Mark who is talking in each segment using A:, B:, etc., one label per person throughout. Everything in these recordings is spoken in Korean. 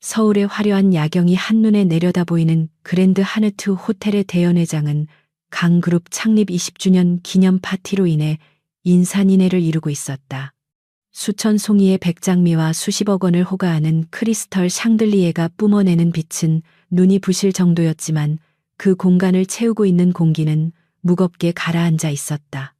A: 서울의 화려한 야경이 한눈에 내려다 보이는 그랜드 하느트 호텔의 대연회장은 강그룹 창립 20주년 기념 파티로 인해 인산인해를 이루고 있었다. 수천 송이의 백장미와 수십억 원을 호가하는 크리스털 샹들리에가 뿜어내는 빛은 눈이 부실 정도였지만 그 공간을 채우고 있는 공기는 무겁게 가라앉아 있었다.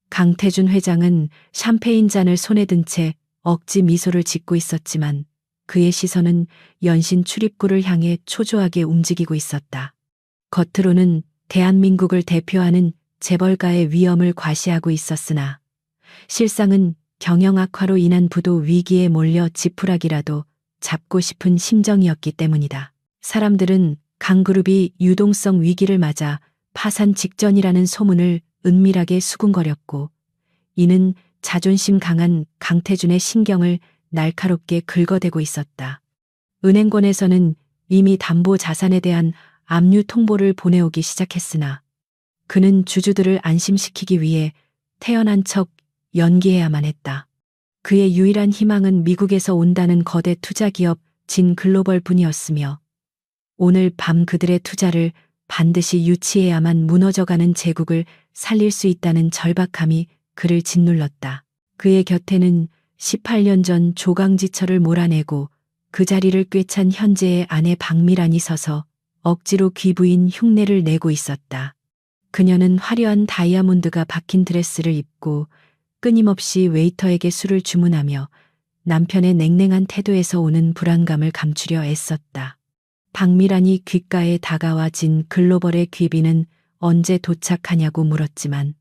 A: 강태준 회장은 샴페인 잔을 손에 든 채 억지 미소를 짓고 있었지만 그의 시선은 연신 출입구를 향해 초조하게 움직이고 있었다. 겉으로는 대한민국을 대표하는 재벌가의 위엄을 과시하고 있었으나 실상은 경영 악화로 인한 부도 위기에 몰려 지푸라기라도 잡고 싶은 심정이었기 때문이다. 사람들은 강그룹이 유동성 위기를 맞아 파산 직전이라는 소문을 은밀하게 수군거렸고 이는 자존심 강한 강태준의 신경을 날카롭게 긁어대고 있었다. 은행권에서는 이미 담보 자산에 대한 압류 통보를 보내오기 시작했으나 그는 주주들을 안심시키기 위해 태어난 척 연기해야만 했다. 그의 유일한 희망은 미국에서 온다는 거대 투자기업 진글로벌 뿐이었으며 오늘 밤 그들의 투자를 반드시 유치해야만 무너져가는 제국을 살릴 수 있다는 절박함이 그를 짓눌렀다. 그의 곁에는 18년 전 조강지처를 몰아내고 그 자리를 꿰찬 현재의 아내 박미란이 서서 억지로 귀부인 흉내를 내고 있었다. 그녀는 화려한 다이아몬드가 박힌 드레스를 입고 끊임없이 웨이터에게 술을 주문하며 남편의 냉랭한 태도에서 오는 불안감을 감추려 애썼다. 박미란이 귓가에 다가와 진 글로벌의 귀비는 언제 도착하냐고 물었지만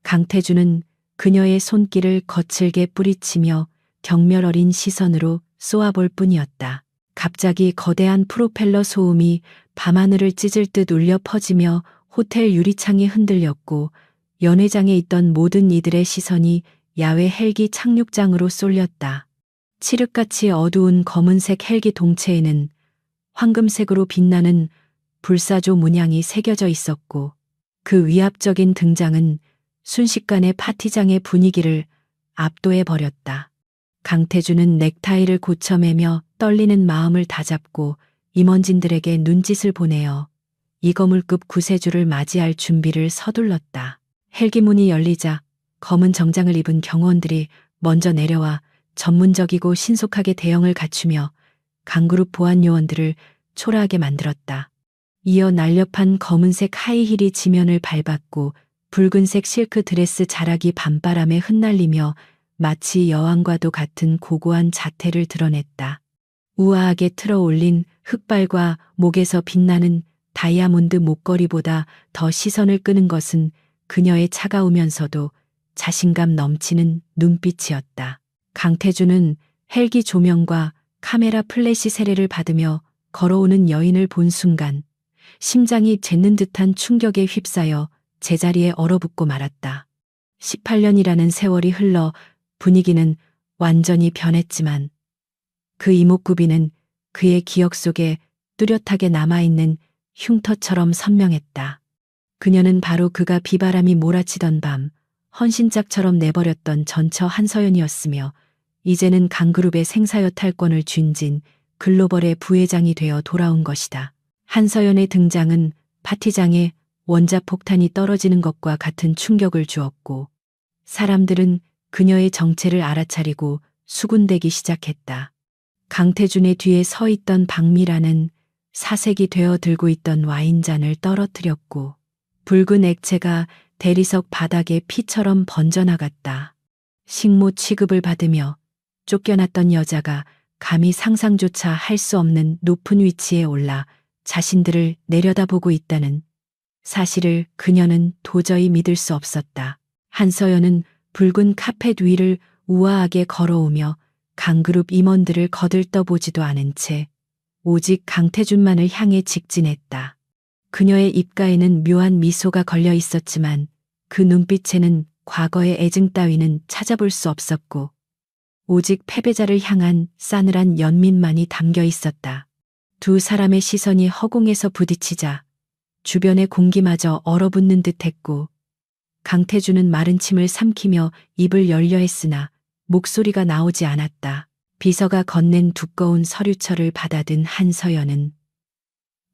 A: 강태준은 그녀의 손길을 거칠게 뿌리치며 경멸 어린 시선으로 쏘아볼 뿐이었다. 갑자기 거대한 프로펠러 소음이 밤하늘을 찢을 듯 울려 퍼지며 호텔 유리창이 흔들렸고 연회장에 있던 모든 이들의 시선이 야외 헬기 착륙장으로 쏠렸다. 칠흑같이 어두운 검은색 헬기 동체에는 황금색으로 빛나는 불사조 문양이 새겨져 있었고 그 위압적인 등장은 순식간에 파티장의 분위기를 압도해 버렸다. 강태준은 넥타이를 고쳐매며 떨리는 마음을 다잡고 임원진들에게 눈짓을 보내어 이거물급 구세주를 맞이할 준비를 서둘렀다. 헬기 문이 열리자 검은 정장을 입은 경호원들이 먼저 내려와 전문적이고 신속하게 대응을 갖추며 강그룹 보안 요원들을 초라하게 만들었다. 이어 날렵한 검은색 하이힐이 지면을 밟았고 붉은색 실크 드레스 자락이 밤바람에 흩날리며 마치 여왕과도 같은 고고한 자태를 드러냈다. 우아하게 틀어 올린 흑발과 목에서 빛나는 다이아몬드 목걸이보다 더 시선을 끄는 것은 그녀의 차가우면서도 자신감 넘치는 눈빛이었다. 강태준은 헬기 조명과 카메라 플래시 세례를 받으며 걸어오는 여인을 본 순간 심장이 잿는 듯한 충격에 휩싸여 제자리에 얼어붙고 말았다. 18년이라는 세월이 흘러 분위기는 완전히 변했지만 그 이목구비는 그의 기억 속에 뚜렷하게 남아있는 흉터처럼 선명했다. 그녀는 바로 그가 비바람이 몰아치던 밤 헌신짝처럼 내버렸던 전처 한서연이었으며 이제는 강그룹의 생사여탈권을 쥔진 글로벌의 부회장이 되어 돌아온 것이다. 한서연의 등장은 파티장에 원자폭탄이 떨어지는 것과 같은 충격을 주었고 사람들은 그녀의 정체를 알아차리고 수군대기 시작했다. 강태준의 뒤에 서 있던 박미라는 사색이 되어 들고 있던 와인잔을 떨어뜨렸고 붉은 액체가 대리석 바닥에 피처럼 번져나갔다. 식모 취급을 받으며 쫓겨났던 여자가 감히 상상조차 할 수 없는 높은 위치에 올라 자신들을 내려다보고 있다는 사실을 그녀는 도저히 믿을 수 없었다. 한서연은 붉은 카펫 위를 우아하게 걸어오며 강그룹 임원들을 거들떠보지도 않은 채 오직 강태준만을 향해 직진했다. 그녀의 입가에는 묘한 미소가 걸려 있었지만 그 눈빛에는 과거의 애증 따위는 찾아볼 수 없었고 오직 패배자를 향한 싸늘한 연민만이 담겨 있었다. 두 사람의 시선이 허공에서 부딪히자 주변의 공기마저 얼어붙는 듯했고 강태준은 마른 침을 삼키며 입을 열려 했으나 목소리가 나오지 않았다. 비서가 건넨 두꺼운 서류철을 받아든 한서연은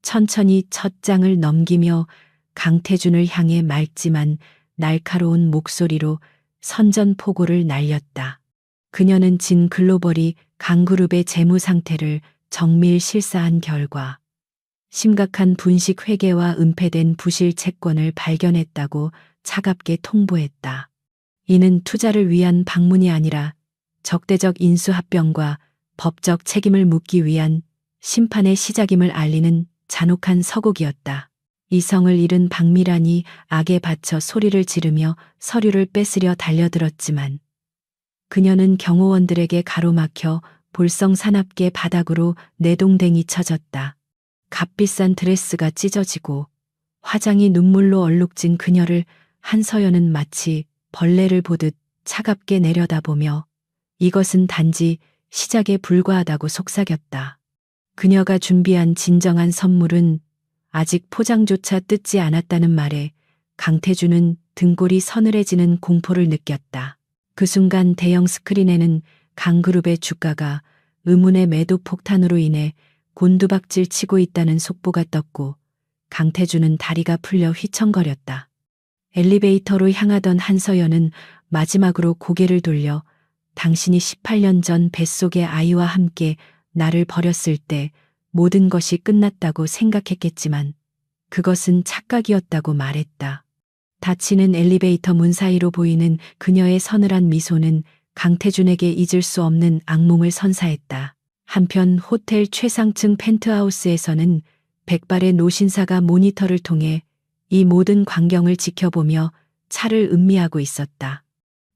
A: 천천히 첫 장을 넘기며 강태준을 향해 맑지만 날카로운 목소리로 선전포고를 날렸다. 그녀는 진 글로벌이 강그룹의 재무 상태를 정밀 실사한 결과 심각한 분식 회계와 은폐된 부실 채권을 발견했다고 차갑게 통보했다. 이는 투자를 위한 방문이 아니라 적대적 인수합병과 법적 책임을 묻기 위한 심판의 시작임을 알리는 잔혹한 서곡이었다. 이성을 잃은 박미란이 악에 받쳐 소리를 지르며 서류를 뺏으려 달려들었지만 그녀는 경호원들에게 가로막혀 볼성사납게 바닥으로 내동댕이 쳐졌다. 값비싼 드레스가 찢어지고 화장이 눈물로 얼룩진 그녀를 한서연은 마치 벌레를 보듯 차갑게 내려다보며 이것은 단지 시작에 불과하다고 속삭였다. 그녀가 준비한 진정한 선물은 아직 포장조차 뜯지 않았다는 말에 강태준은 등골이 서늘해지는 공포를 느꼈다. 그 순간 대형 스크린에는 강그룹의 주가가 의문의 매도 폭탄으로 인해 곤두박질 치고 있다는 속보가 떴고 강태준은 다리가 풀려 휘청거렸다. 엘리베이터로 향하던 한서연은 마지막으로 고개를 돌려 당신이 18년 전 뱃속의 아이와 함께 나를 버렸을 때 모든 것이 끝났다고 생각했겠지만 그것은 착각이었다고 말했다. 닫히는 엘리베이터 문 사이로 보이는 그녀의 서늘한 미소는 강태준에게 잊을 수 없는 악몽을 선사했다. 한편 호텔 최상층 펜트하우스에서는 백발의 노신사가 모니터를 통해 이 모든 광경을 지켜보며 차를 음미하고 있었다.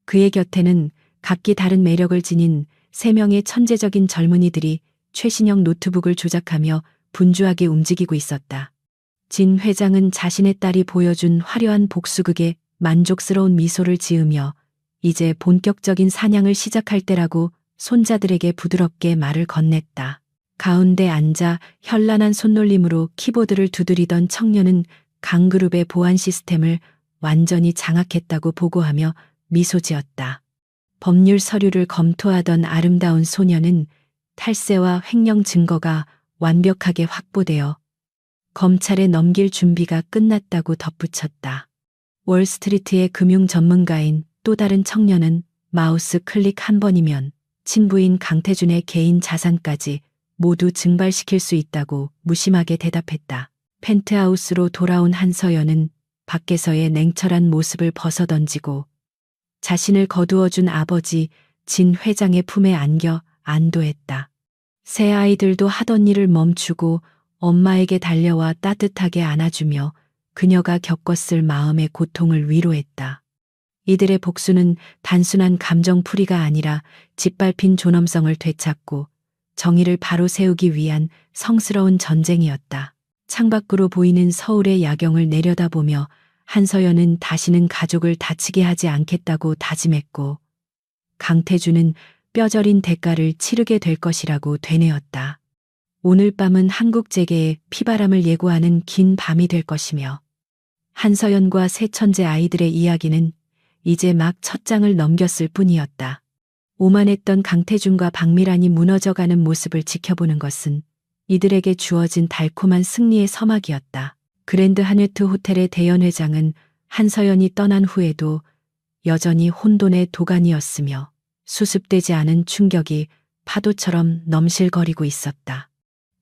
A: 그의 곁에는 각기 다른 매력을 지닌 3명의 천재적인 젊은이들이 최신형 노트북을 조작하며 분주하게 움직이고 있었다. 진 회장은 자신의 딸이 보여준 화려한 복수극에 만족스러운 미소를 지으며 이제 본격적인 사냥을 시작할 때라고 손자들에게 부드럽게 말을 건넸다. 가운데 앉아 현란한 손놀림으로 키보드를 두드리던 청년은 강그룹의 보안 시스템을 완전히 장악했다고 보고하며 미소 지었다. 법률 서류를 검토하던 아름다운 소녀는 탈세와 횡령 증거가 완벽하게 확보되어 검찰에 넘길 준비가 끝났다고 덧붙였다. 월스트리트의 금융 전문가인 또 다른 청년은 마우스 클릭 한 번이면 친부인 강태준의 개인 자산까지 모두 증발시킬 수 있다고 무심하게 대답했다. 펜트하우스로 돌아온 한서연은 밖에서의 냉철한 모습을 벗어던지고 자신을 거두어준 아버지 진 회장의 품에 안겨 안도했다. 새 아이들도 하던 일을 멈추고 엄마에게 달려와 따뜻하게 안아주며 그녀가 겪었을 마음의 고통을 위로했다. 이들의 복수는 단순한 감정풀이가 아니라 짓밟힌 존엄성을 되찾고 정의를 바로 세우기 위한 성스러운 전쟁이었다. 창밖으로 보이는 서울의 야경을 내려다보며 한서연은 다시는 가족을 다치게 하지 않겠다고 다짐했고 강태준은 뼈저린 대가를 치르게 될 것이라고 되뇌었다. 오늘 밤은 한국 재계의 피바람을 예고하는 긴 밤이 될 것이며 한서연과 세 천재 아이들의 이야기는 이제 막 첫 장을 넘겼을 뿐이었다. 오만했던 강태준과 박미란이 무너져가는 모습을 지켜보는 것은 이들에게 주어진 달콤한 승리의 서막이었다. 그랜드 하네트 호텔의 대연 회장은 한서연이 떠난 후에도 여전히 혼돈의 도가니였으며 수습되지 않은 충격이 파도처럼 넘실거리고 있었다.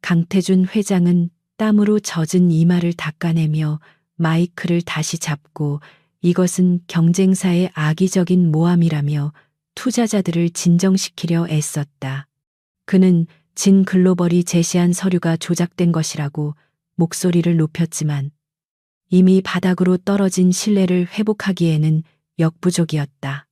A: 강태준 회장은 땀으로 젖은 이마를 닦아내며 마이크를 다시 잡고 이것은 경쟁사의 악의적인 모함이라며 투자자들을 진정시키려 애썼다. 그는 진 글로벌이 제시한 서류가 조작된 것이라고 목소리를 높였지만 이미 바닥으로 떨어진 신뢰를 회복하기에는 역부족이었다.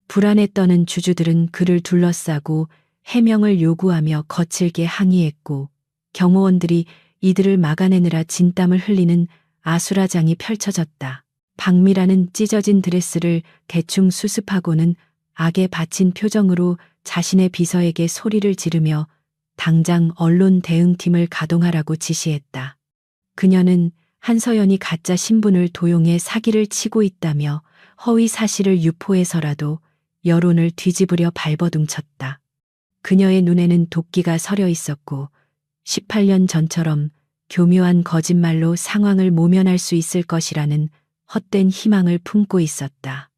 A: 불안에 떠는 주주들은 그를 둘러싸고 해명을 요구하며 거칠게 항의했고 경호원들이 이들을 막아내느라 진땀을 흘리는 아수라장이 펼쳐졌다. 박미라는 찢어진 드레스를 대충 수습하고는 악에 바친 표정으로 자신의 비서에게 소리를 지르며 당장 언론 대응팀을 가동하라고 지시했다. 그녀는 한서연이 가짜 신분을 도용해 사기를 치고 있다며 허위 사실을 유포해서라도 여론을 뒤집으려 발버둥쳤다. 그녀의 눈에는 도끼가 서려 있었고 18년 전처럼 교묘한 거짓말로 상황을 모면할 수 있을 것이라는 헛된 희망을 품고 있었다.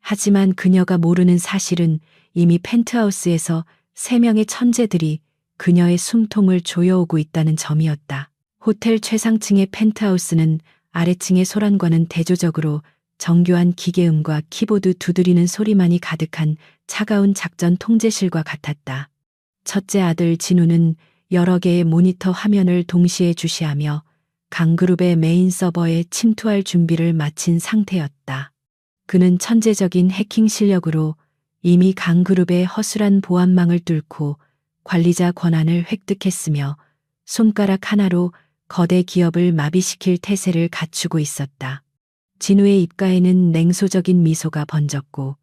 A: 하지만 그녀가 모르는 사실은 이미 펜트하우스에서 3명의 천재들이 그녀의 숨통을 조여오고 있다는 점이었다. 호텔 최상층의 펜트하우스는 아래층의 소란과는 대조적으로 정교한 기계음과 키보드 두드리는 소리만이 가득한 차가운 작전 통제실과 같았다. 첫째 아들 진우는 여러 개의 모니터 화면을 동시에 주시하며 강그룹의 메인 서버에 침투할 준비를 마친 상태였다. 그는 천재적인 해킹 실력으로 이미 강그룹의 허술한 보안망을 뚫고 관리자 권한을 획득했으며 손가락 하나로 거대 기업을 마비시킬 태세를 갖추고 있었다. 진우의 입가에는 냉소적인 미소가 번졌고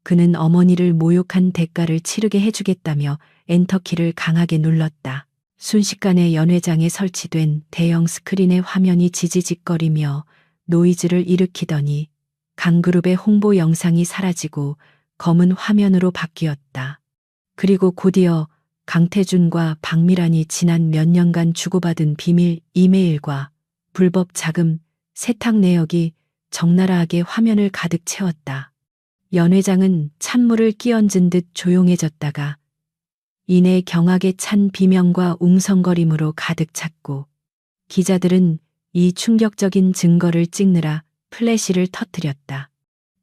A: 그는 어머니를 모욕한 대가를 치르게 해주겠다며 엔터키를 강하게 눌렀다. 순식간에 연회장에 설치된 대형 스크린의 화면이 지지직거리며 노이즈를 일으키더니 강그룹의 홍보 영상이 사라지고 검은 화면으로 바뀌었다. 그리고 곧이어 강태준과 박미란이 지난 몇 년간 주고받은 비밀 이메일과 불법 자금, 세탁 내역이 적나라하게 화면을 가득 채웠다. 연 회장은 찬물을 끼얹은 듯 조용해졌다가 이내 경악에 찬 비명과 웅성거림으로 가득 찼고 기자들은 이 충격적인 증거를 찍느라 플래시를 터뜨렸다.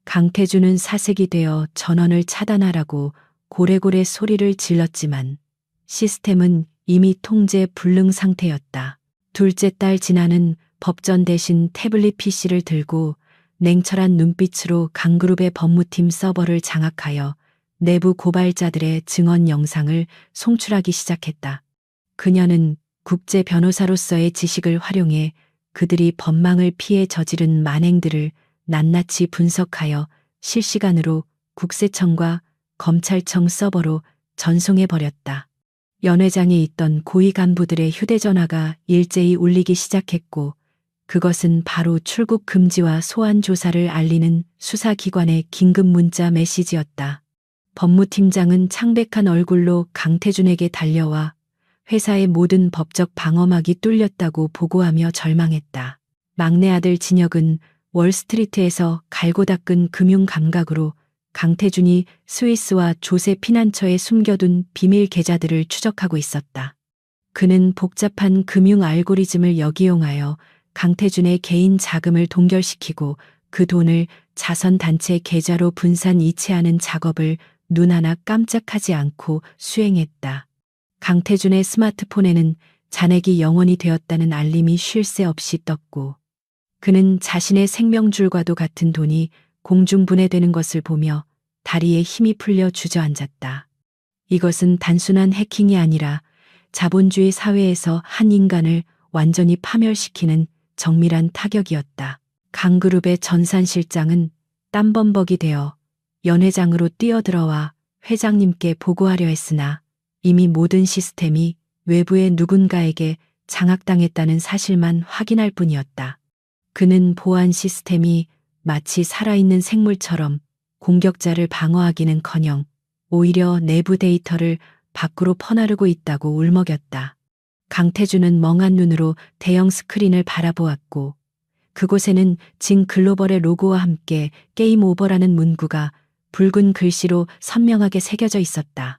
A: 강태준은 사색이 되어 전원을 차단하라고 고래고래 소리를 질렀지만 시스템은 이미 통제 불능 상태였다. 둘째 딸 진아는 법전 대신 태블릿 PC를 들고 냉철한 눈빛으로 강그룹의 법무팀 서버를 장악하여 내부 고발자들의 증언 영상을 송출하기 시작했다. 그녀는 국제 변호사로서의 지식을 활용해 그들이 법망을 피해 저지른 만행들을 낱낱이 분석하여 실시간으로 국세청과 검찰청 서버로 전송해버렸다. 연 회장에 있던 고위 간부들의 휴대전화가 일제히 울리기 시작했고 그것은 바로 출국 금지와 소환 조사를 알리는 수사기관의 긴급 문자 메시지였다. 법무팀장은 창백한 얼굴로 강태준에게 달려와 회사의 모든 법적 방어막이 뚫렸다고 보고하며 절망했다. 막내 아들 진혁은 월스트리트에서 갈고 닦은 금융 감각으로 강태준이 스위스와 조세 피난처에 숨겨둔 비밀 계좌들을 추적하고 있었다. 그는 복잡한 금융 알고리즘을 역이용하여 강태준의 개인 자금을 동결시키고 그 돈을 자선단체 계좌로 분산 이체하는 작업을 눈 하나 깜짝하지 않고 수행했다. 강태준의 스마트폰에는 잔액이 영원이 되었다는 알림이 쉴 새 없이 떴고 그는 자신의 생명줄과도 같은 돈이 공중분해되는 것을 보며 다리에 힘이 풀려 주저앉았다. 이것은 단순한 해킹이 아니라 자본주의 사회에서 한 인간을 완전히 파멸시키는 정밀한 타격이었다. 강그룹의 전산 실장은 땀범벅이 되어 연 회장으로 뛰어들어와 회장님께 보고하려 했으나 이미 모든 시스템이 외부의 누군가에게 장악당했다는 사실만 확인할 뿐이었다. 그는 보안 시스템이 마치 살아있는 생물처럼 공격자를 방어하기는커녕 오히려 내부 데이터를 밖으로 퍼나르고 있다고 울먹였다. 강태준은 멍한 눈으로 대형 스크린을 바라보았고 그곳에는 진 글로벌의 로고와 함께 게임 오버라는 문구가 붉은 글씨로 선명하게 새겨져 있었다.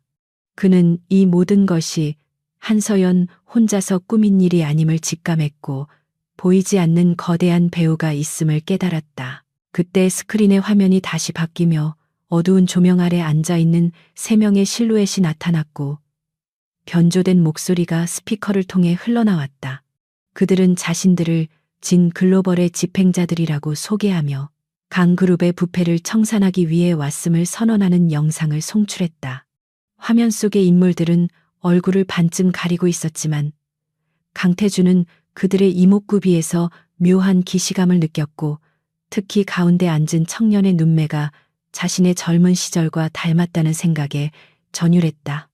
A: 그는 이 모든 것이 한서연 혼자서 꾸민 일이 아님을 직감했고 보이지 않는 거대한 배우가 있음을 깨달았다. 그때 스크린의 화면이 다시 바뀌며 어두운 조명 아래 앉아있는 3명의 실루엣이 나타났고 변조된 목소리가 스피커를 통해 흘러나왔다. 그들은 자신들을 진 글로벌의 집행자들이라고 소개하며 강그룹의 부패를 청산하기 위해 왔음을 선언하는 영상을 송출했다. 화면 속의 인물들은 얼굴을 반쯤 가리고 있었지만 강태준은 그들의 이목구비에서 묘한 기시감을 느꼈고 특히 가운데 앉은 청년의 눈매가 자신의 젊은 시절과 닮았다는 생각에 전율했다.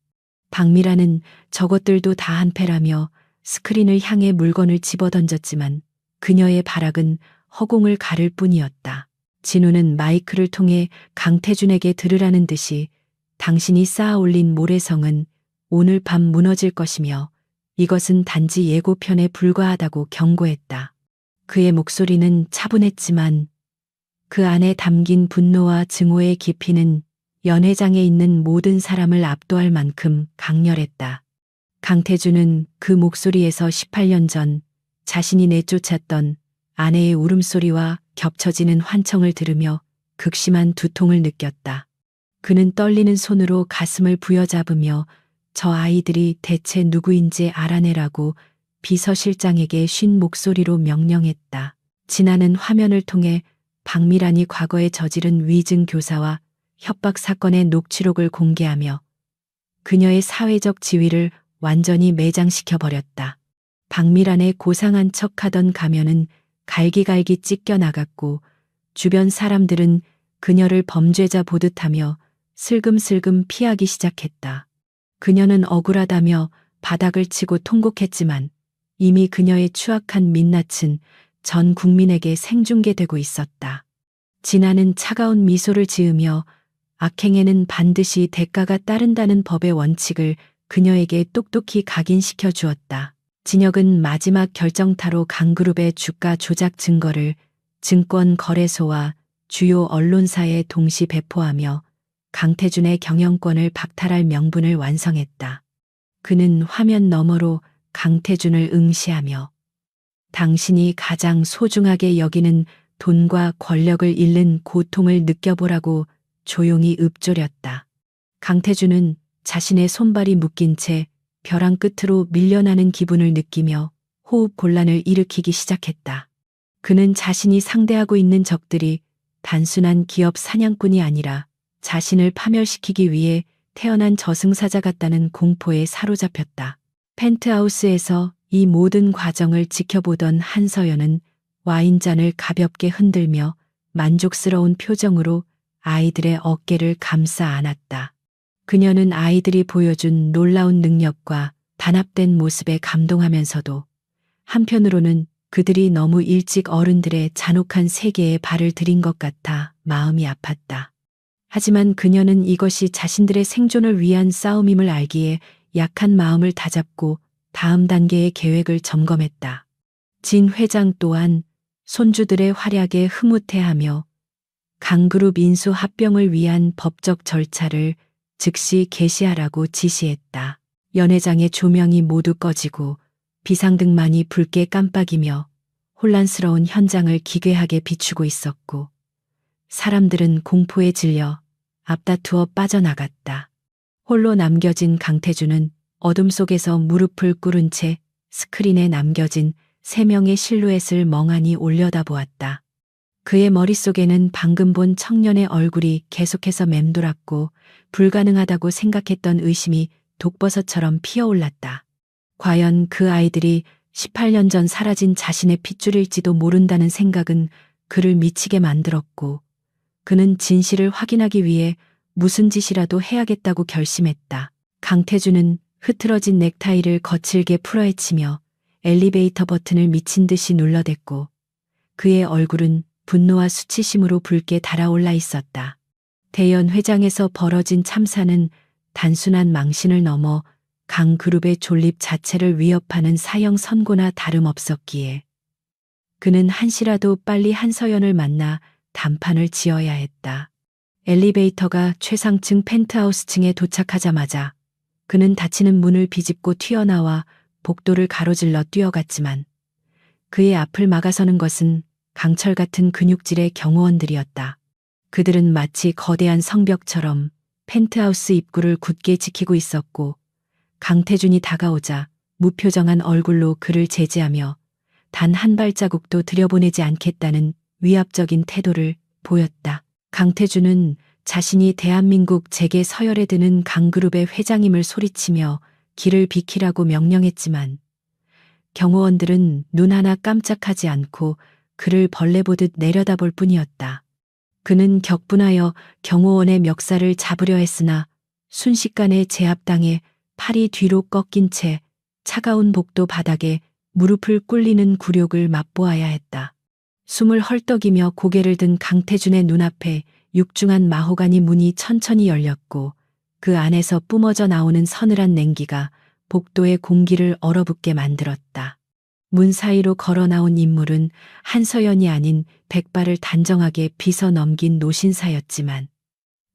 A: 박미라는 저것들도 다 한패라며 스크린을 향해 물건을 집어던졌지만 그녀의 발악은 허공을 가를 뿐이었다. 진우는 마이크를 통해 강태준에게 들으라는 듯이 당신이 쌓아 올린 모래성은 오늘 밤 무너질 것이며 이것은 단지 예고편에 불과하다고 경고했다. 그의 목소리는 차분했지만 그 안에 담긴 분노와 증오의 깊이는 연회장에 있는 모든 사람을 압도할 만큼 강렬했다. 강태주는 그 목소리에서 18년 전 자신이 내쫓았던 아내의 울음소리와 겹쳐지는 환청을 들으며 극심한 두통을 느꼈다. 그는 떨리는 손으로 가슴을 부여잡으며 저 아이들이 대체 누구인지 알아내라고 비서실장에게 쉰 목소리로 명령했다. 지나는 화면을 통해 박미란이 과거에 저지른 위증 교사와 협박 사건의 녹취록을 공개하며 그녀의 사회적 지위를 완전히 매장시켜 버렸다. 박미란의 고상한 척하던 가면은 갈기갈기 찢겨 나갔고 주변 사람들은 그녀를 범죄자 보듯하며 슬금슬금 피하기 시작했다. 그녀는 억울하다며 바닥을 치고 통곡했지만 이미 그녀의 추악한 민낯은 전 국민에게 생중계되고 있었다. 진아는 차가운 미소를 지으며 악행에는 반드시 대가가 따른다는 법의 원칙을 그녀에게 똑똑히 각인시켜 주었다. 진혁은 마지막 결정타로 강그룹의 주가 조작 증거를 증권거래소와 주요 언론사에 동시 배포하며 강태준의 경영권을 박탈할 명분을 완성했다. 그는 화면 너머로 강태준을 응시하며 당신이 가장 소중하게 여기는 돈과 권력을 잃는 고통을 느껴보라고 조용히 읊조렸다. 강태준은 자신의 손발이 묶인 채 벼랑 끝으로 밀려나는 기분을 느끼며 호흡 곤란을 일으키기 시작했다. 그는 자신이 상대하고 있는 적들이 단순한 기업 사냥꾼이 아니라 자신을 파멸시키기 위해 태어난 저승사자 같다는 공포에 사로잡혔다. 펜트하우스에서 이 모든 과정을 지켜보던 한서연은 와인잔을 가볍게 흔들며 만족스러운 표정으로 아이들의 어깨를 감싸 안았다. 그녀는 아이들이 보여준 놀라운 능력과 단합된 모습에 감동하면서도 한편으로는 그들이 너무 일찍 어른들의 잔혹한 세계에 발을 들인 것 같아 마음이 아팠다. 하지만 그녀는 이것이 자신들의 생존을 위한 싸움임을 알기에 약한 마음을 다잡고 다음 단계의 계획을 점검했다. 진 회장 또한 손주들의 활약에 흐뭇해하며 강그룹 인수 합병을 위한 법적 절차를 즉시 개시하라고 지시했다. 연회장의 조명이 모두 꺼지고 비상등만이 붉게 깜빡이며 혼란스러운 현장을 기괴하게 비추고 있었고 사람들은 공포에 질려 앞다투어 빠져나갔다. 홀로 남겨진 강태준은 어둠 속에서 무릎을 꿇은 채 스크린에 남겨진 3명의 실루엣을 멍하니 올려다보았다. 그의 머릿속에는 방금 본 청년의 얼굴이 계속해서 맴돌았고 불가능하다고 생각했던 의심이 독버섯처럼 피어올랐다. 과연 그 아이들이 18년 전 사라진 자신의 핏줄일지도 모른다는 생각은 그를 미치게 만들었고 그는 진실을 확인하기 위해 무슨 짓이라도 해야겠다고 결심했다. 강태준은 흐트러진 넥타이를 거칠게 풀어헤치며 엘리베이터 버튼을 미친 듯이 눌러댔고 그의 얼굴은 분노와 수치심으로 붉게 달아올라 있었다. 대연 회장에서 벌어진 참사는 단순한 망신을 넘어 강그룹의 존립 자체를 위협하는 사형 선고나 다름없었기에 그는 한시라도 빨리 한서연을 만나 단판을 지어야 했다. 엘리베이터가 최상층 펜트하우스층에 도착하자마자 그는 닫히는 문을 비집고 튀어나와 복도를 가로질러 뛰어갔지만 그의 앞을 막아서는 것은 강철 같은 근육질의 경호원들이었다. 그들은 마치 거대한 성벽처럼 펜트하우스 입구를 굳게 지키고 있었고 강태준이 다가오자 무표정한 얼굴로 그를 제지하며 단 한 발자국도 들여보내지 않겠다는 위압적인 태도를 보였다. 강태준은 자신이 대한민국 재계 서열에 드는 강그룹의 회장임을 소리치며 길을 비키라고 명령했지만 경호원들은 눈 하나 깜짝하지 않고 그를 벌레 보듯 내려다볼 뿐이었다. 그는 격분하여 경호원의 멱살을 잡으려 했으나 순식간에 제압당해 팔이 뒤로 꺾인 채 차가운 복도 바닥에 무릎을 꿇리는 굴욕을 맛보아야 했다. 숨을 헐떡이며 고개를 든 강태준의 눈앞에 육중한 마호가니 문이 천천히 열렸고 그 안에서 뿜어져 나오는 서늘한 냉기가 복도의 공기를 얼어붙게 만들었다. 문 사이로 걸어 나온 인물은 한서연이 아닌 백발을 단정하게 빗어 넘긴 노신사였지만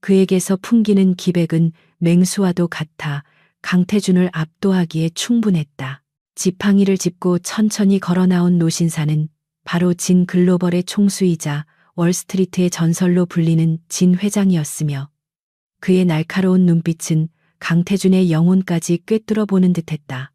A: 그에게서 풍기는 기백은 맹수와도 같아 강태준을 압도하기에 충분했다. 지팡이를 짚고 천천히 걸어 나온 노신사는 바로 진 글로벌의 총수이자 월스트리트의 전설로 불리는 진 회장이었으며 그의 날카로운 눈빛은 강태준의 영혼까지 꿰뚫어 보는 듯했다.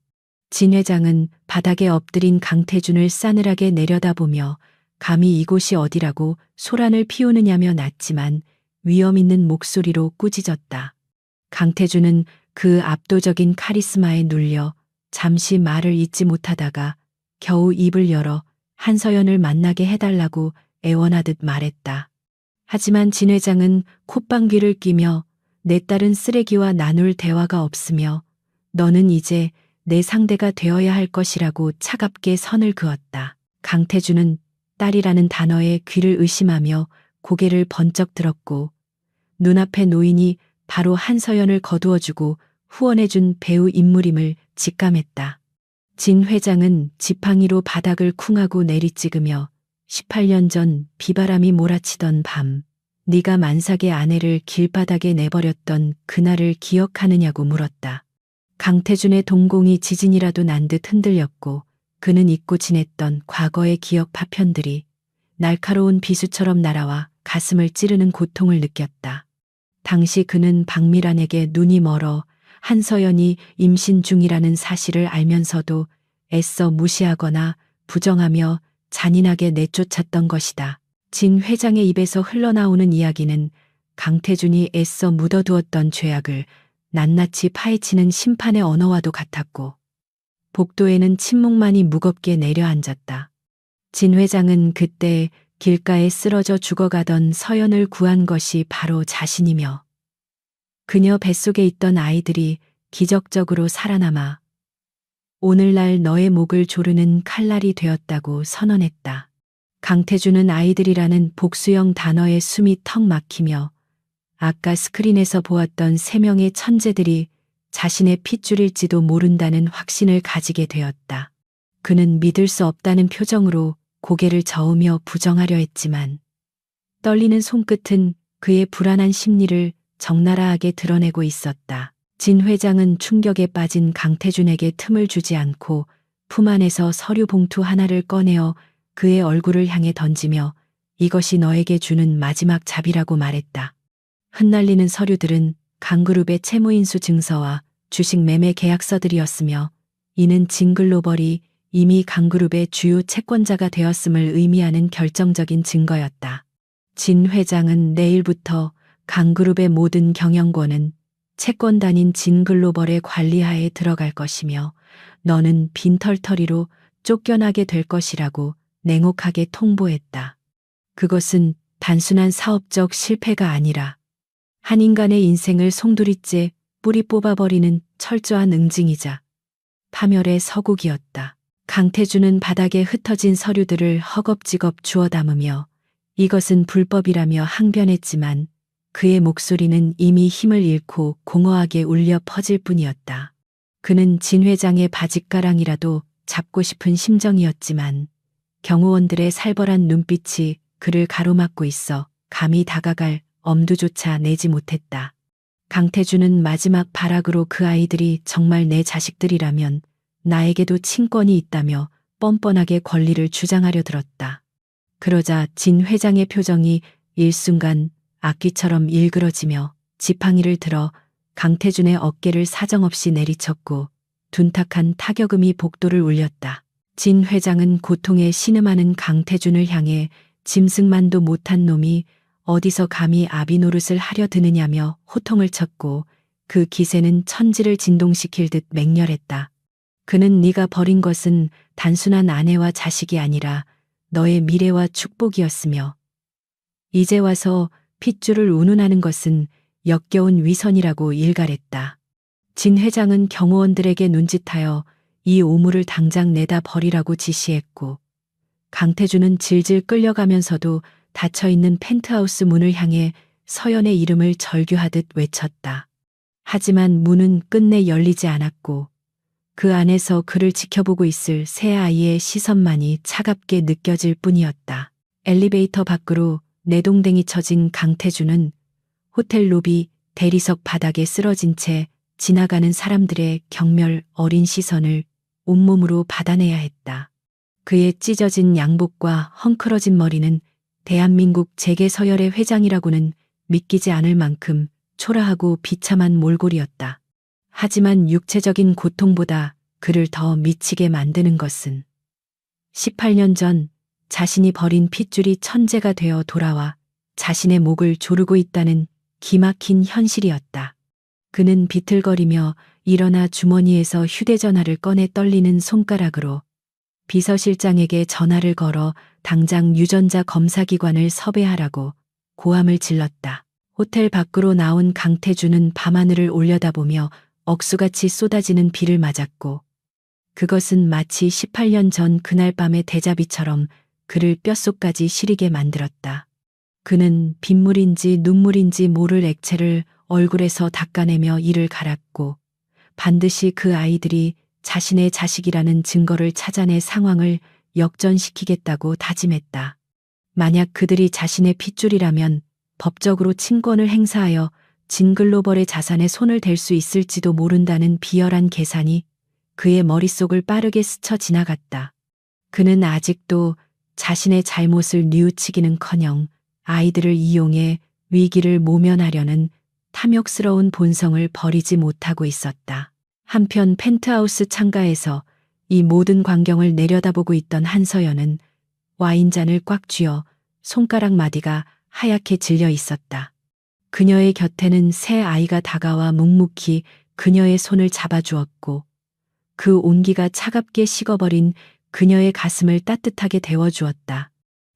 A: 진 회장은 바닥에 엎드린 강태준을 싸늘하게 내려다보며 감히 이곳이 어디라고 소란을 피우느냐며 낳지만 위험 있는 목소리로 꾸짖었다. 강태준은 그 압도적인 카리스마에 눌려 잠시 말을 잇지 못하다가 겨우 입을 열어 한서연을 만나게 해달라고 애원하듯 말했다. 하지만 진 회장은 콧방귀를 뀌며 내 딸은 쓰레기와 나눌 대화가 없으며 너는 이제 내 상대가 되어야 할 것이라고 차갑게 선을 그었다. 강태준은 딸이라는 단어에 귀를 의심하며 고개를 번쩍 들었고 눈앞의 노인이 바로 한서연을 거두어주고 후원해준 배우 인물임을 직감했다. 진 회장은 지팡이로 바닥을 쿵하고 내리찍으며 18년 전 비바람이 몰아치던 밤 네가 만삭의 아내를 길바닥에 내버렸던 그날을 기억하느냐고 물었다. 강태준의 동공이 지진이라도 난 듯 흔들렸고 그는 잊고 지냈던 과거의 기억 파편들이 날카로운 비수처럼 날아와 가슴을 찌르는 고통을 느꼈다. 당시 그는 박미란에게 눈이 멀어 한서연이 임신 중이라는 사실을 알면서도 애써 무시하거나 부정하며 잔인하게 내쫓았던 것이다. 진 회장의 입에서 흘러나오는 이야기는 강태준이 애써 묻어두었던 죄악을 낱낱이 파헤치는 심판의 언어와도 같았고 복도에는 침묵만이 무겁게 내려앉았다. 진 회장은 그때 길가에 쓰러져 죽어가던 서연을 구한 것이 바로 자신이며 그녀 뱃속에 있던 아이들이 기적적으로 살아남아 오늘날 너의 목을 조르는 칼날이 되었다고 선언했다. 강태준은 아이들이라는 복수형 단어에 숨이 턱 막히며 아까 스크린에서 보았던 3명의 천재들이 자신의 핏줄일지도 모른다는 확신을 가지게 되었다. 그는 믿을 수 없다는 표정으로 고개를 저으며 부정하려 했지만 떨리는 손끝은 그의 불안한 심리를 적나라하게 드러내고 있었다. 진 회장은 충격에 빠진 강태준에게 틈을 주지 않고 품 안에서 서류 봉투 하나를 꺼내어 그의 얼굴을 향해 던지며 이것이 너에게 주는 마지막 잡이라고 말했다. 흩날리는 서류들은 강그룹의 채무인수 증서와 주식 매매 계약서들이었으며 이는 진글로벌이 이미 강그룹의 주요 채권자가 되었음을 의미하는 결정적인 증거였다. 진 회장은 내일부터 강그룹의 모든 경영권은 채권단인 진글로벌의 관리하에 들어갈 것이며 너는 빈털터리로 쫓겨나게 될 것이라고 냉혹하게 통보했다. 그것은 단순한 사업적 실패가 아니라 한 인간의 인생을 송두리째 뿌리 뽑아버리는 철저한 응징이자 파멸의 서곡이었다. 강태준은 바닥에 흩어진 서류들을 허겁지겁 주워 담으며 이것은 불법이라며 항변했지만 그의 목소리는 이미 힘을 잃고 공허하게 울려 퍼질 뿐이었다. 그는 진 회장의 바짓가랑이라도 잡고 싶은 심정이었지만 경호원들의 살벌한 눈빛이 그를 가로막고 있어 감히 다가갈 엄두조차 내지 못했다. 강태준은 마지막 발악으로 그 아이들이 정말 내 자식들이라면 나에게도 친권이 있다며 뻔뻔하게 권리를 주장하려 들었다. 그러자 진 회장의 표정이 일순간 악기처럼 일그러지며 지팡이를 들어 강태준의 어깨를 사정없이 내리쳤고 둔탁한 타격음이 복도를 울렸다. 진 회장은 고통에 신음하는 강태준을 향해 짐승만도 못한 놈이 어디서 감히 아비 노릇을 하려 드느냐며 호통을 쳤고 그 기세는 천지를 진동시킬 듯 맹렬했다. 그는 네가 버린 것은 단순한 아내와 자식이 아니라 너의 미래와 축복이었으며 이제 와서 핏줄을 운운하는 것은 역겨운 위선이라고 일갈했다. 진 회장은 경호원들에게 눈짓하여 이 오물을 당장 내다 버리라고 지시했고 강태준은 질질 끌려가면서도 닫혀있는 펜트하우스 문을 향해 서연의 이름을 절규하듯 외쳤다. 하지만 문은 끝내 열리지 않았고 그 안에서 그를 지켜보고 있을 새 아이의 시선만이 차갑게 느껴질 뿐이었다. 엘리베이터 밖으로 내동댕이 쳐진 강태주는 호텔 로비 대리석 바닥에 쓰러진 채 지나가는 사람들의 경멸 어린 시선을 온몸으로 받아내야 했다. 그의 찢어진 양복과 헝클어진 머리는 대한민국 재계서열의 회장이라고는 믿기지 않을 만큼 초라하고 비참한 몰골이었다. 하지만 육체적인 고통보다 그를 더 미치게 만드는 것은 18년 전 자신이 버린 핏줄이 천재가 되어 돌아와 자신의 목을 조르고 있다는 기막힌 현실이었다. 그는 비틀거리며 일어나 주머니에서 휴대전화를 꺼내 떨리는 손가락으로 비서실장에게 전화를 걸어 당장 유전자 검사기관을 섭외하라고 고함을 질렀다. 호텔 밖으로 나온 강태주는 밤하늘을 올려다보며 억수같이 쏟아지는 비를 맞았고 그것은 마치 18년 전 그날 밤의 대자비처럼 그를 뼛속까지 시리게 만들었다. 그는 빗물인지 눈물인지 모를 액체를 얼굴에서 닦아내며 이를 갈았고 반드시 그 아이들이 자신의 자식이라는 증거를 찾아내 상황을 역전시키겠다고 다짐했다. 만약 그들이 자신의 핏줄이라면 법적으로 친권을 행사하여 진글로벌의 자산에 손을 댈 수 있을지도 모른다는 비열한 계산이 그의 머릿속을 빠르게 스쳐 지나갔다. 그는 아직도 자신의 잘못을 뉘우치기는커녕 아이들을 이용해 위기를 모면하려는 탐욕스러운 본성을 버리지 못하고 있었다. 한편 펜트하우스 창가에서 이 모든 광경을 내려다보고 있던 한서연은 와인잔을 꽉 쥐어 손가락 마디가 하얗게 질려 있었다. 그녀의 곁에는 새 아이가 다가와 묵묵히 그녀의 손을 잡아주었고 그 온기가 차갑게 식어버린 그녀의 가슴을 따뜻하게 데워주었다.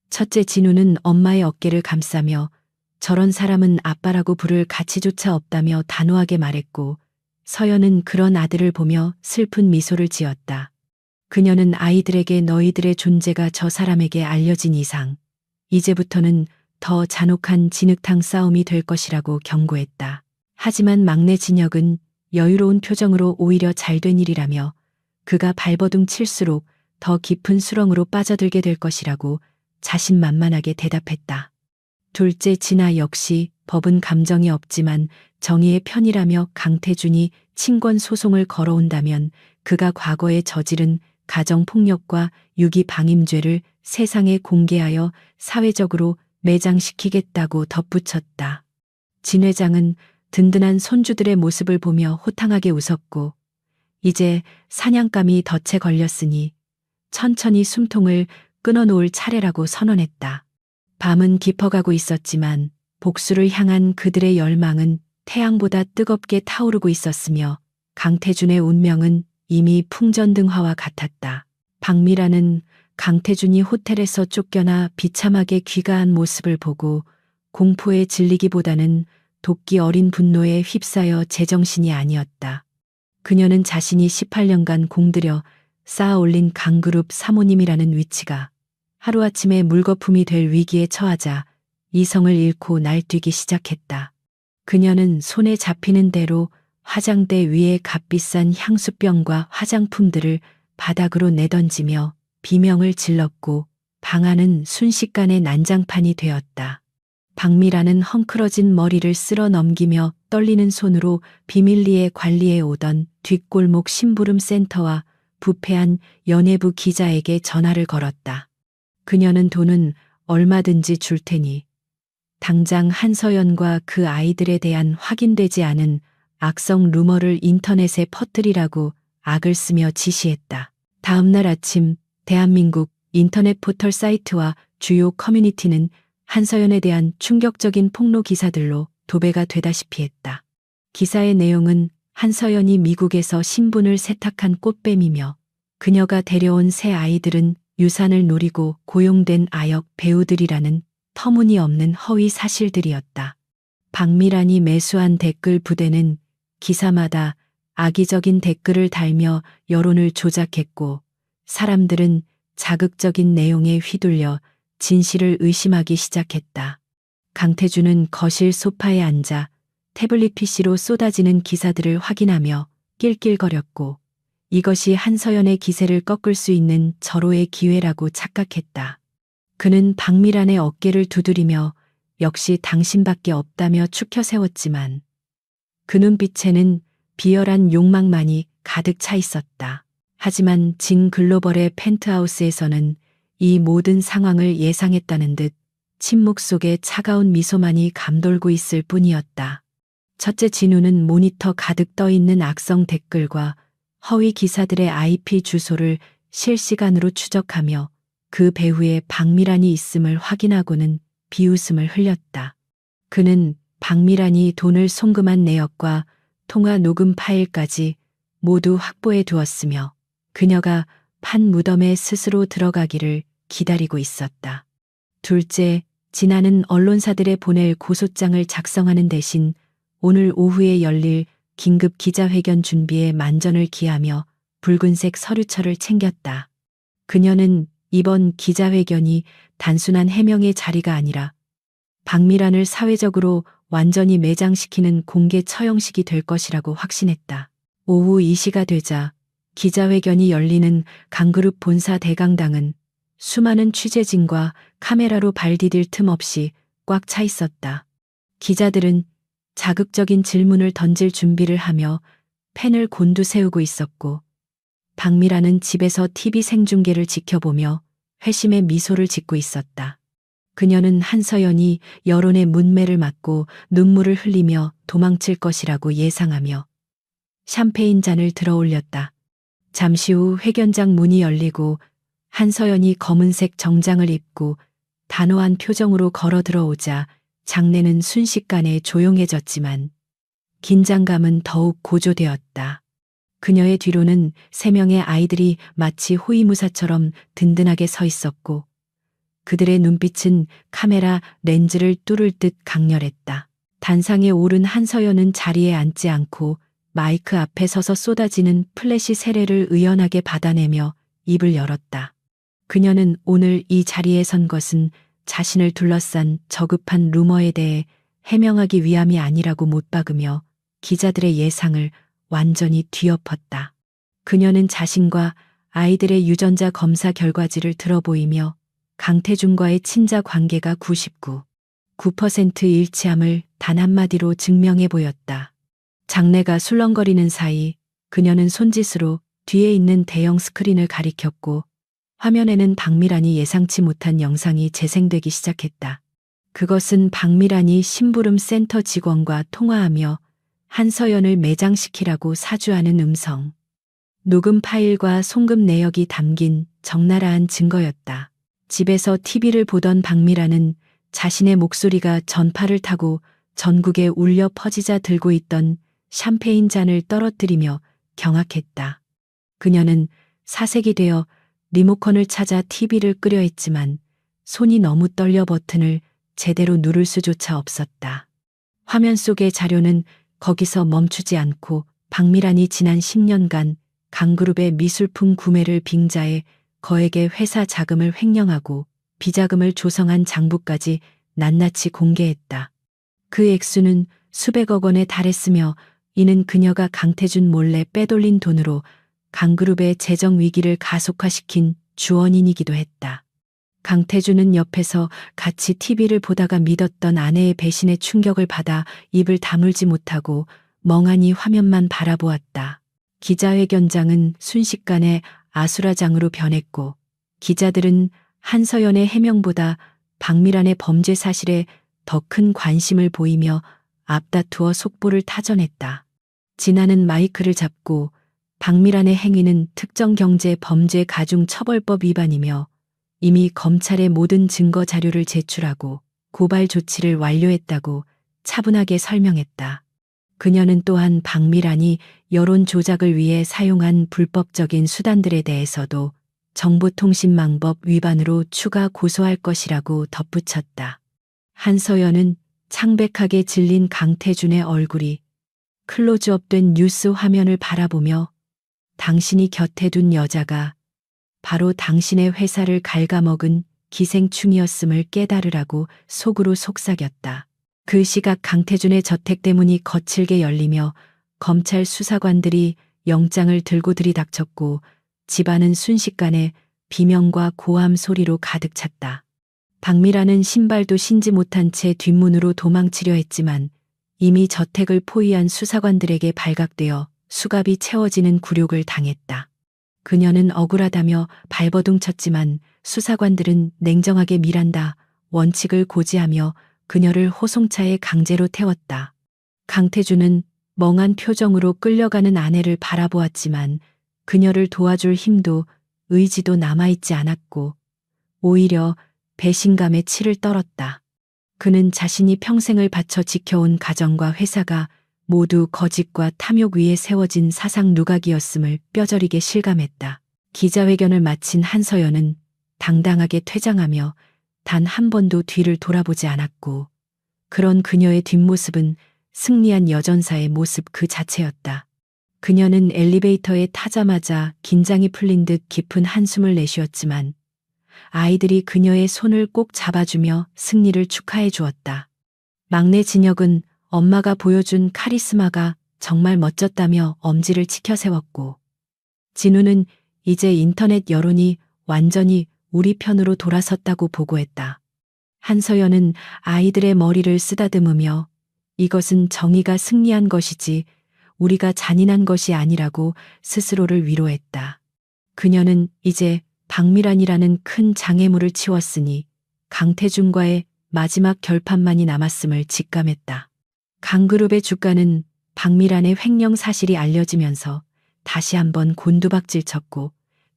A: 첫째 진우는 엄마의 어깨를 감싸며 저런 사람은 아빠라고 부를 가치조차 없다며 단호하게 말했고 서연은 그런 아들을 보며 슬픈 미소를 지었다. 그녀는 아이들에게 너희들의 존재가 저 사람에게 알려진 이상 이제부터는 더 잔혹한 진흙탕 싸움이 될 것이라고 경고했다. 하지만 막내 진혁은 여유로운 표정으로 오히려 잘된 일이라며 그가 발버둥 칠수록 더 깊은 수렁으로 빠져들게 될 것이라고 자신만만하게 대답했다. 둘째 진아 역시 법은 감정이 없지만 정의의 편이라며 강태준이 친권 소송을 걸어온다면 그가 과거에 저지른 가정폭력과 유기방임죄를 세상에 공개하여 사회적으로 매장시키겠다고 덧붙였다. 진 회장은 든든한 손주들의 모습을 보며 호탕하게 웃었고 이제 사냥감이 덫에 걸렸으니 천천히 숨통을 끊어놓을 차례라고 선언했다. 밤은 깊어가고 있었지만 복수를 향한 그들의 열망은 태양보다 뜨겁게 타오르고 있었으며 강태준의 운명은 이미 풍전등화와 같았다. 박미라는 강태준이 호텔에서 쫓겨나 비참하게 귀가한 모습을 보고 공포에 질리기보다는 도끼 어린 분노에 휩싸여 제정신이 아니었다. 그녀는 자신이 18년간 공들여 쌓아올린 강그룹 사모님이라는 위치가 하루아침에 물거품이 될 위기에 처하자 이성을 잃고 날뛰기 시작했다. 그녀는 손에 잡히는 대로 화장대 위에 값비싼 향수병과 화장품들을 바닥으로 내던지며 비명을 질렀고 방 안은 순식간에 난장판이 되었다. 박미라는 헝클어진 머리를 쓸어 넘기며 떨리는 손으로 비밀리에 관리해 오던 뒷골목 심부름 센터와 부패한 연예부 기자에게 전화를 걸었다. 그녀는 돈은 얼마든지 줄 테니 당장 한서연과 그 아이들에 대한 확인되지 않은 악성 루머를 인터넷에 퍼뜨리라고 악을 쓰며 지시했다. 다음 날 아침 대한민국 인터넷 포털 사이트와 주요 커뮤니티는 한서연에 대한 충격적인 폭로 기사들로 도배가 되다시피 했다. 기사의 내용은 한서연이 미국에서 신분을 세탁한 꽃뱀이며 그녀가 데려온 새 아이들은 유산을 노리고 고용된 아역 배우들이라는 터무니없는 허위 사실들이었다. 박미란이 매수한 댓글 부대는 기사마다 악의적인 댓글을 달며 여론을 조작했고 사람들은 자극적인 내용에 휘둘려 진실을 의심하기 시작했다. 강태준은 거실 소파에 앉아 태블릿 PC로 쏟아지는 기사들을 확인하며 낄낄거렸고 이것이 한서연의 기세를 꺾을 수 있는 절호의 기회라고 착각했다. 그는 박미란의 어깨를 두드리며 역시 당신밖에 없다며 추켜 세웠지만 그 눈빛에는 비열한 욕망만이 가득 차 있었다. 하지만 진 글로벌의 펜트하우스에서는 이 모든 상황을 예상했다는 듯 침묵 속에 차가운 미소만이 감돌고 있을 뿐이었다. 첫째 진우는 모니터 가득 떠 있는 악성 댓글과 허위 기사들의 IP 주소를 실시간으로 추적하며 그 배후에 박미란이 있음을 확인하고는 비웃음을 흘렸다. 그는 박미란이 돈을 송금한 내역과 통화 녹음 파일까지 모두 확보해 두었으며 그녀가 판 무덤에 스스로 들어가기를 기다리고 있었다. 둘째, 진아는 언론사들에 보낼 고소장을 작성하는 대신 오늘 오후에 열릴 긴급 기자회견 준비에 만전을 기하며 붉은색 서류철을 챙겼다. 그녀는 이번 기자회견이 단순한 해명의 자리가 아니라 박미란을 사회적으로 완전히 매장시키는 공개 처형식이 될 것이라고 확신했다. 오후 2시가 되자 기자회견이 열리는 강그룹 본사 대강당은 수많은 취재진과 카메라로 발 디딜 틈 없이 꽉 차 있었다. 기자들은 자극적인 질문을 던질 준비를 하며 펜을 곤두세우고 있었고 박미란은 집에서 TV 생중계를 지켜보며 회심의 미소를 짓고 있었다. 그녀는 한서연이 여론의 문매를 맞고 눈물을 흘리며 도망칠 것이라고 예상하며 샴페인 잔을 들어 올렸다. 잠시 후 회견장 문이 열리고 한서연이 검은색 정장을 입고 단호한 표정으로 걸어 들어오자 장내는 순식간에 조용해졌지만 긴장감은 더욱 고조되었다. 그녀의 뒤로는 3명의 아이들이 마치 호위무사처럼 든든하게 서 있었고 그들의 눈빛은 카메라 렌즈를 뚫을 듯 강렬했다. 단상에 오른 한서연은 자리에 앉지 않고 마이크 앞에 서서 쏟아지는 플래시 세례를 의연하게 받아내며 입을 열었다. 그녀는 오늘 이 자리에 선 것은 자신을 둘러싼 저급한 루머에 대해 해명하기 위함이 아니라고 못 박으며 기자들의 예상을 완전히 뒤엎었다. 그녀는 자신과 아이들의 유전자 검사 결과지를 들어보이며 강태준과의 친자 관계가 99% 일치함을 단 한마디로 증명해 보였다. 장내가 술렁거리는 사이 그녀는 손짓으로 뒤에 있는 대형 스크린을 가리켰고 화면에는 박미란이 예상치 못한 영상이 재생되기 시작했다. 그것은 박미란이 심부름 센터 직원과 통화하며 한서연을 매장시키라고 사주하는 음성. 녹음 파일과 송금 내역이 담긴 적나라한 증거였다. 집에서 TV를 보던 박미란은 자신의 목소리가 전파를 타고 전국에 울려 퍼지자 들고 있던 샴페인 잔을 떨어뜨리며 경악했다. 그녀는 사색이 되어 리모컨을 찾아 TV를 끄려 했지만 손이 너무 떨려 버튼을 제대로 누를 수조차 없었다. 화면 속의 자료는 거기서 멈추지 않고 박미란이 지난 10년간 강그룹의 미술품 구매를 빙자해 거액의 회사 자금을 횡령하고 비자금을 조성한 장부까지 낱낱이 공개했다. 그 액수는 수백억 원에 달했으며 이는 그녀가 강태준 몰래 빼돌린 돈으로 강그룹의 재정 위기를 가속화시킨 주원인이기도 했다. 강태준은 옆에서 같이 TV를 보다가 믿었던 아내의 배신에 충격을 받아 입을 다물지 못하고 멍하니 화면만 바라보았다. 기자회견장은 순식간에 아수라장으로 변했고 기자들은 한서연의 해명보다 박미란의 범죄 사실에 더 큰 관심을 보이며 앞다투어 속보를 타전했다. 진아는 마이크를 잡고 박미란의 행위는 특정경제범죄가중처벌법 위반이며 이미 검찰에 모든 증거 자료를 제출하고 고발 조치를 완료했다고 차분하게 설명했다. 그녀는 또한 박미란이 여론 조작을 위해 사용한 불법적인 수단들에 대해서도 정보통신망법 위반으로 추가 고소할 것이라고 덧붙였다. 한서연은 창백하게 질린 강태준의 얼굴이 클로즈업된 뉴스 화면을 바라보며 당신이 곁에 둔 여자가 바로 당신의 회사를 갉아먹은 기생충이었음을 깨달으라고 속으로 속삭였다. 그 시각 강태준의 저택 대문이 거칠게 열리며 검찰 수사관들이 영장을 들고 들이닥쳤고 집안은 순식간에 비명과 고함 소리로 가득 찼다. 박미라는 신발도 신지 못한 채 뒷문으로 도망치려 했지만 이미 저택을 포위한 수사관들에게 발각되어 수갑이 채워지는 굴욕을 당했다. 그녀는 억울하다며 발버둥 쳤지만 수사관들은 냉정하게 밀한다 원칙을 고지하며 그녀를 호송차에 강제로 태웠다. 강태준은 멍한 표정으로 끌려가는 아내를 바라보았지만 그녀를 도와줄 힘도 의지도 남아있지 않았고 오히려 배신감에 치를 떨었다. 그는 자신이 평생을 바쳐 지켜온 가정과 회사가 모두 거짓과 탐욕 위에 세워진 사상 누각이었음을 뼈저리게 실감했다. 기자회견을 마친 한서연은 당당하게 퇴장하며 단 한 번도 뒤를 돌아보지 않았고 그런 그녀의 뒷모습은 승리한 여전사의 모습 그 자체였다. 그녀는 엘리베이터에 타자마자 긴장이 풀린 듯 깊은 한숨을 내쉬었지만 아이들이 그녀의 손을 꼭 잡아주며 승리를 축하해 주었다. 막내 진혁은 엄마가 보여준 카리스마가 정말 멋졌다며 엄지를 치켜 세웠고 진우는 이제 인터넷 여론이 완전히 우리 편으로 돌아섰다고 보고했다. 한서연은 아이들의 머리를 쓰다듬으며 이것은 정의가 승리한 것이지 우리가 잔인한 것이 아니라고 스스로를 위로했다. 그녀는 이제 박미란이라는 큰 장애물을 치웠으니 강태준과의 마지막 결판만이 남았음을 직감했다. 강그룹의 주가는 박미란의 횡령 사실이 알려지면서 다시 한번 곤두박질 쳤고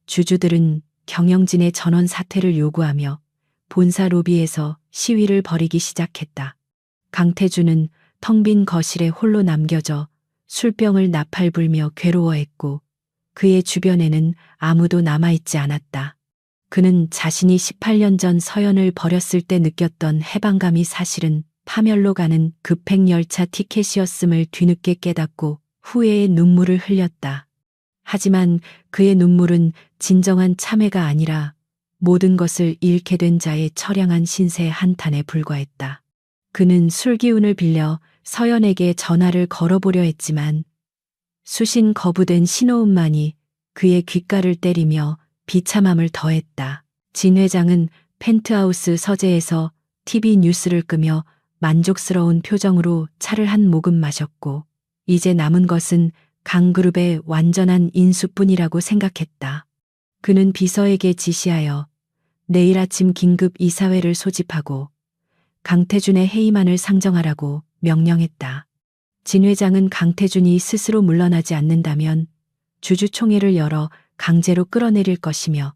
A: 주주들은 경영진의 전원 사퇴를 요구하며 본사 로비에서 시위를 벌이기 시작했다. 강태준은 텅 빈 거실에 홀로 남겨져 술병을 나팔 불며 괴로워했고 그의 주변에는 아무도 남아있지 않았다. 그는 자신이 18년 전 서연을 버렸을 때 느꼈던 해방감이 사실은 파멸로 가는 급행열차 티켓이었음을 뒤늦게 깨닫고 후회의 눈물을 흘렸다. 하지만 그의 눈물은 진정한 참회가 아니라 모든 것을 잃게 된 자의 처량한 신세의 한탄에 불과했다. 그는 술기운을 빌려 서연에게 전화를 걸어보려 했지만 수신 거부된 신호음만이 그의 귓가를 때리며 비참함을 더했다. 진 회장은 펜트하우스 서재에서 TV 뉴스를 끄며 만족스러운 표정으로 차를 한 모금 마셨고 이제 남은 것은 강그룹의 완전한 인수뿐이라고 생각했다. 그는 비서에게 지시하여 내일 아침 긴급 이사회를 소집하고 강태준의 해임안을 상정하라고 명령했다. 진 회장은 강태준이 스스로 물러나지 않는다면 주주총회를 열어 강제로 끌어내릴 것이며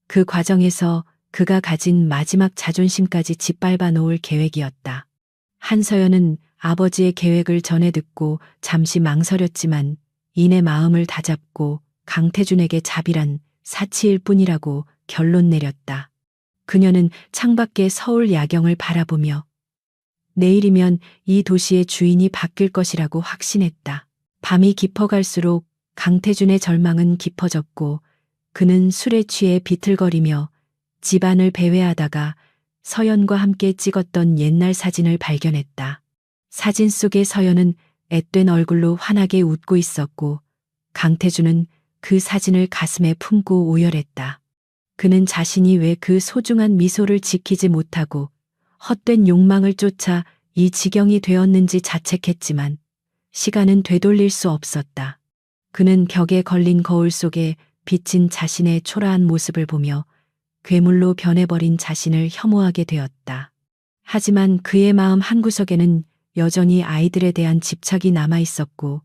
A: 그 과정에서 그가 가진 마지막 자존심까지 짓밟아 놓을 계획이었다. 한서연은 아버지의 계획을 전해 듣고 잠시 망설였지만 이내 마음을 다잡고 강태준에게 자비란 사치일 뿐이라고 결론 내렸다. 그녀는 창밖의 서울 야경을 바라보며 내일이면 이 도시의 주인이 바뀔 것이라고 확신했다. 밤이 깊어갈수록 강태준의 절망은 깊어졌고 그는 술에 취해 비틀거리며 집안을 배회하다가 서연과 함께 찍었던 옛날 사진을 발견했다. 사진 속의 서연은 앳된 얼굴로 환하게 웃고 있었고 강태준은 그 사진을 가슴에 품고 오열했다. 그는 자신이 왜 그 소중한 미소를 지키지 못하고 헛된 욕망을 쫓아 이 지경이 되었는지 자책했지만 시간은 되돌릴 수 없었다. 그는 벽에 걸린 거울 속에 비친 자신의 초라한 모습을 보며 괴물로 변해버린 자신을 혐오하게 되었다. 하지만 그의 마음 한구석에는 여전히 아이들에 대한 집착이 남아있었고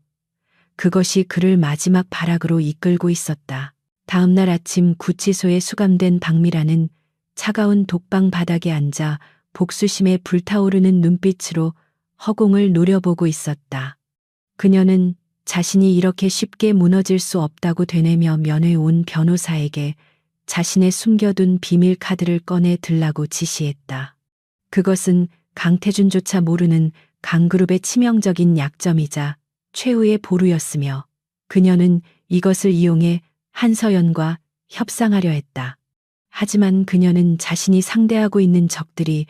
A: 그것이 그를 마지막 발악으로 이끌고 있었다. 다음 날 아침 구치소에 수감된 박미라는 차가운 독방 바닥에 앉아 복수심에 불타오르는 눈빛으로 허공을 노려보고 있었다. 그녀는 자신이 이렇게 쉽게 무너질 수 없다고 되뇌며 면회 온 변호사에게 자신의 숨겨둔 비밀 카드를 꺼내 들라고 지시했다. 그것은 강태준조차 모르는 강그룹의 치명적인 약점이자 최후의 보루였으며 그녀는 이것을 이용해 한서연과 협상하려 했다. 하지만 그녀는 자신이 상대하고 있는 적들이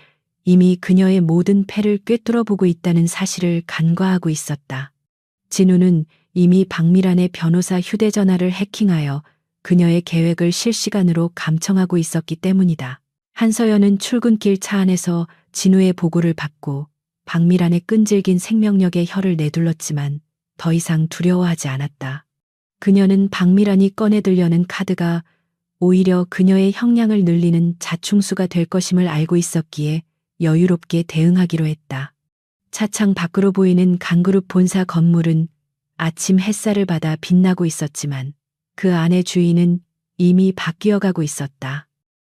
A: 이미 그녀의 모든 패를 꿰뚫어 보고 있다는 사실을 간과하고 있었다. 진우는 이미 박미란의 변호사 휴대전화를 해킹하여 그녀의 계획을 실시간으로 감청하고 있었기 때문이다. 한서연은 출근길 차 안에서 진우의 보고를 받고 박미란의 끈질긴 생명력에 혀를 내둘렀지만 더 이상 두려워하지 않았다. 그녀는 박미란이 꺼내들려는 카드가 오히려 그녀의 형량을 늘리는 자충수가 될 것임을 알고 있었기에 여유롭게 대응하기로 했다. 차창 밖으로 보이는 강그룹 본사 건물은 아침 햇살을 받아 빛나고 있었지만 그 안의 주인은 이미 바뀌어가고 있었다.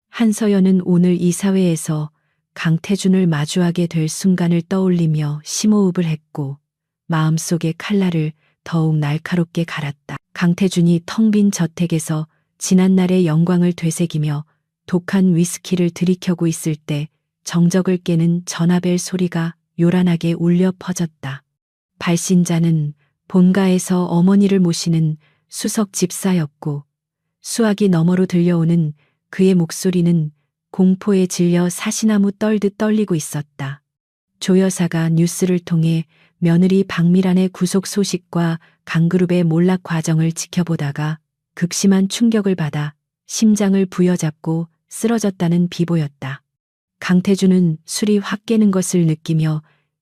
A: 한서연은 오늘 이사회에서 강태준을 마주하게 될 순간을 떠올리며 심호흡을 했고 마음속의 칼날을 더욱 날카롭게 갈았다. 강태준이 텅 빈 저택에서 지난날의 영광을 되새기며 독한 위스키를 들이켜고 있을 때 정적을 깨는 전화벨 소리가 요란하게 울려 퍼졌다. 발신자는 본가에서 어머니를 모시는 수석 집사였고 수화기 너머로 들려오는 그의 목소리는 공포에 질려 사시나무 떨듯 떨리고 있었다. 조 여사가 뉴스를 통해 며느리 박미란의 구속 소식과 강그룹의 몰락 과정을 지켜보다가 극심한 충격을 받아 심장을 부여잡고 쓰러졌다는 비보였다. 강태준은 술이 확 깨는 것을 느끼며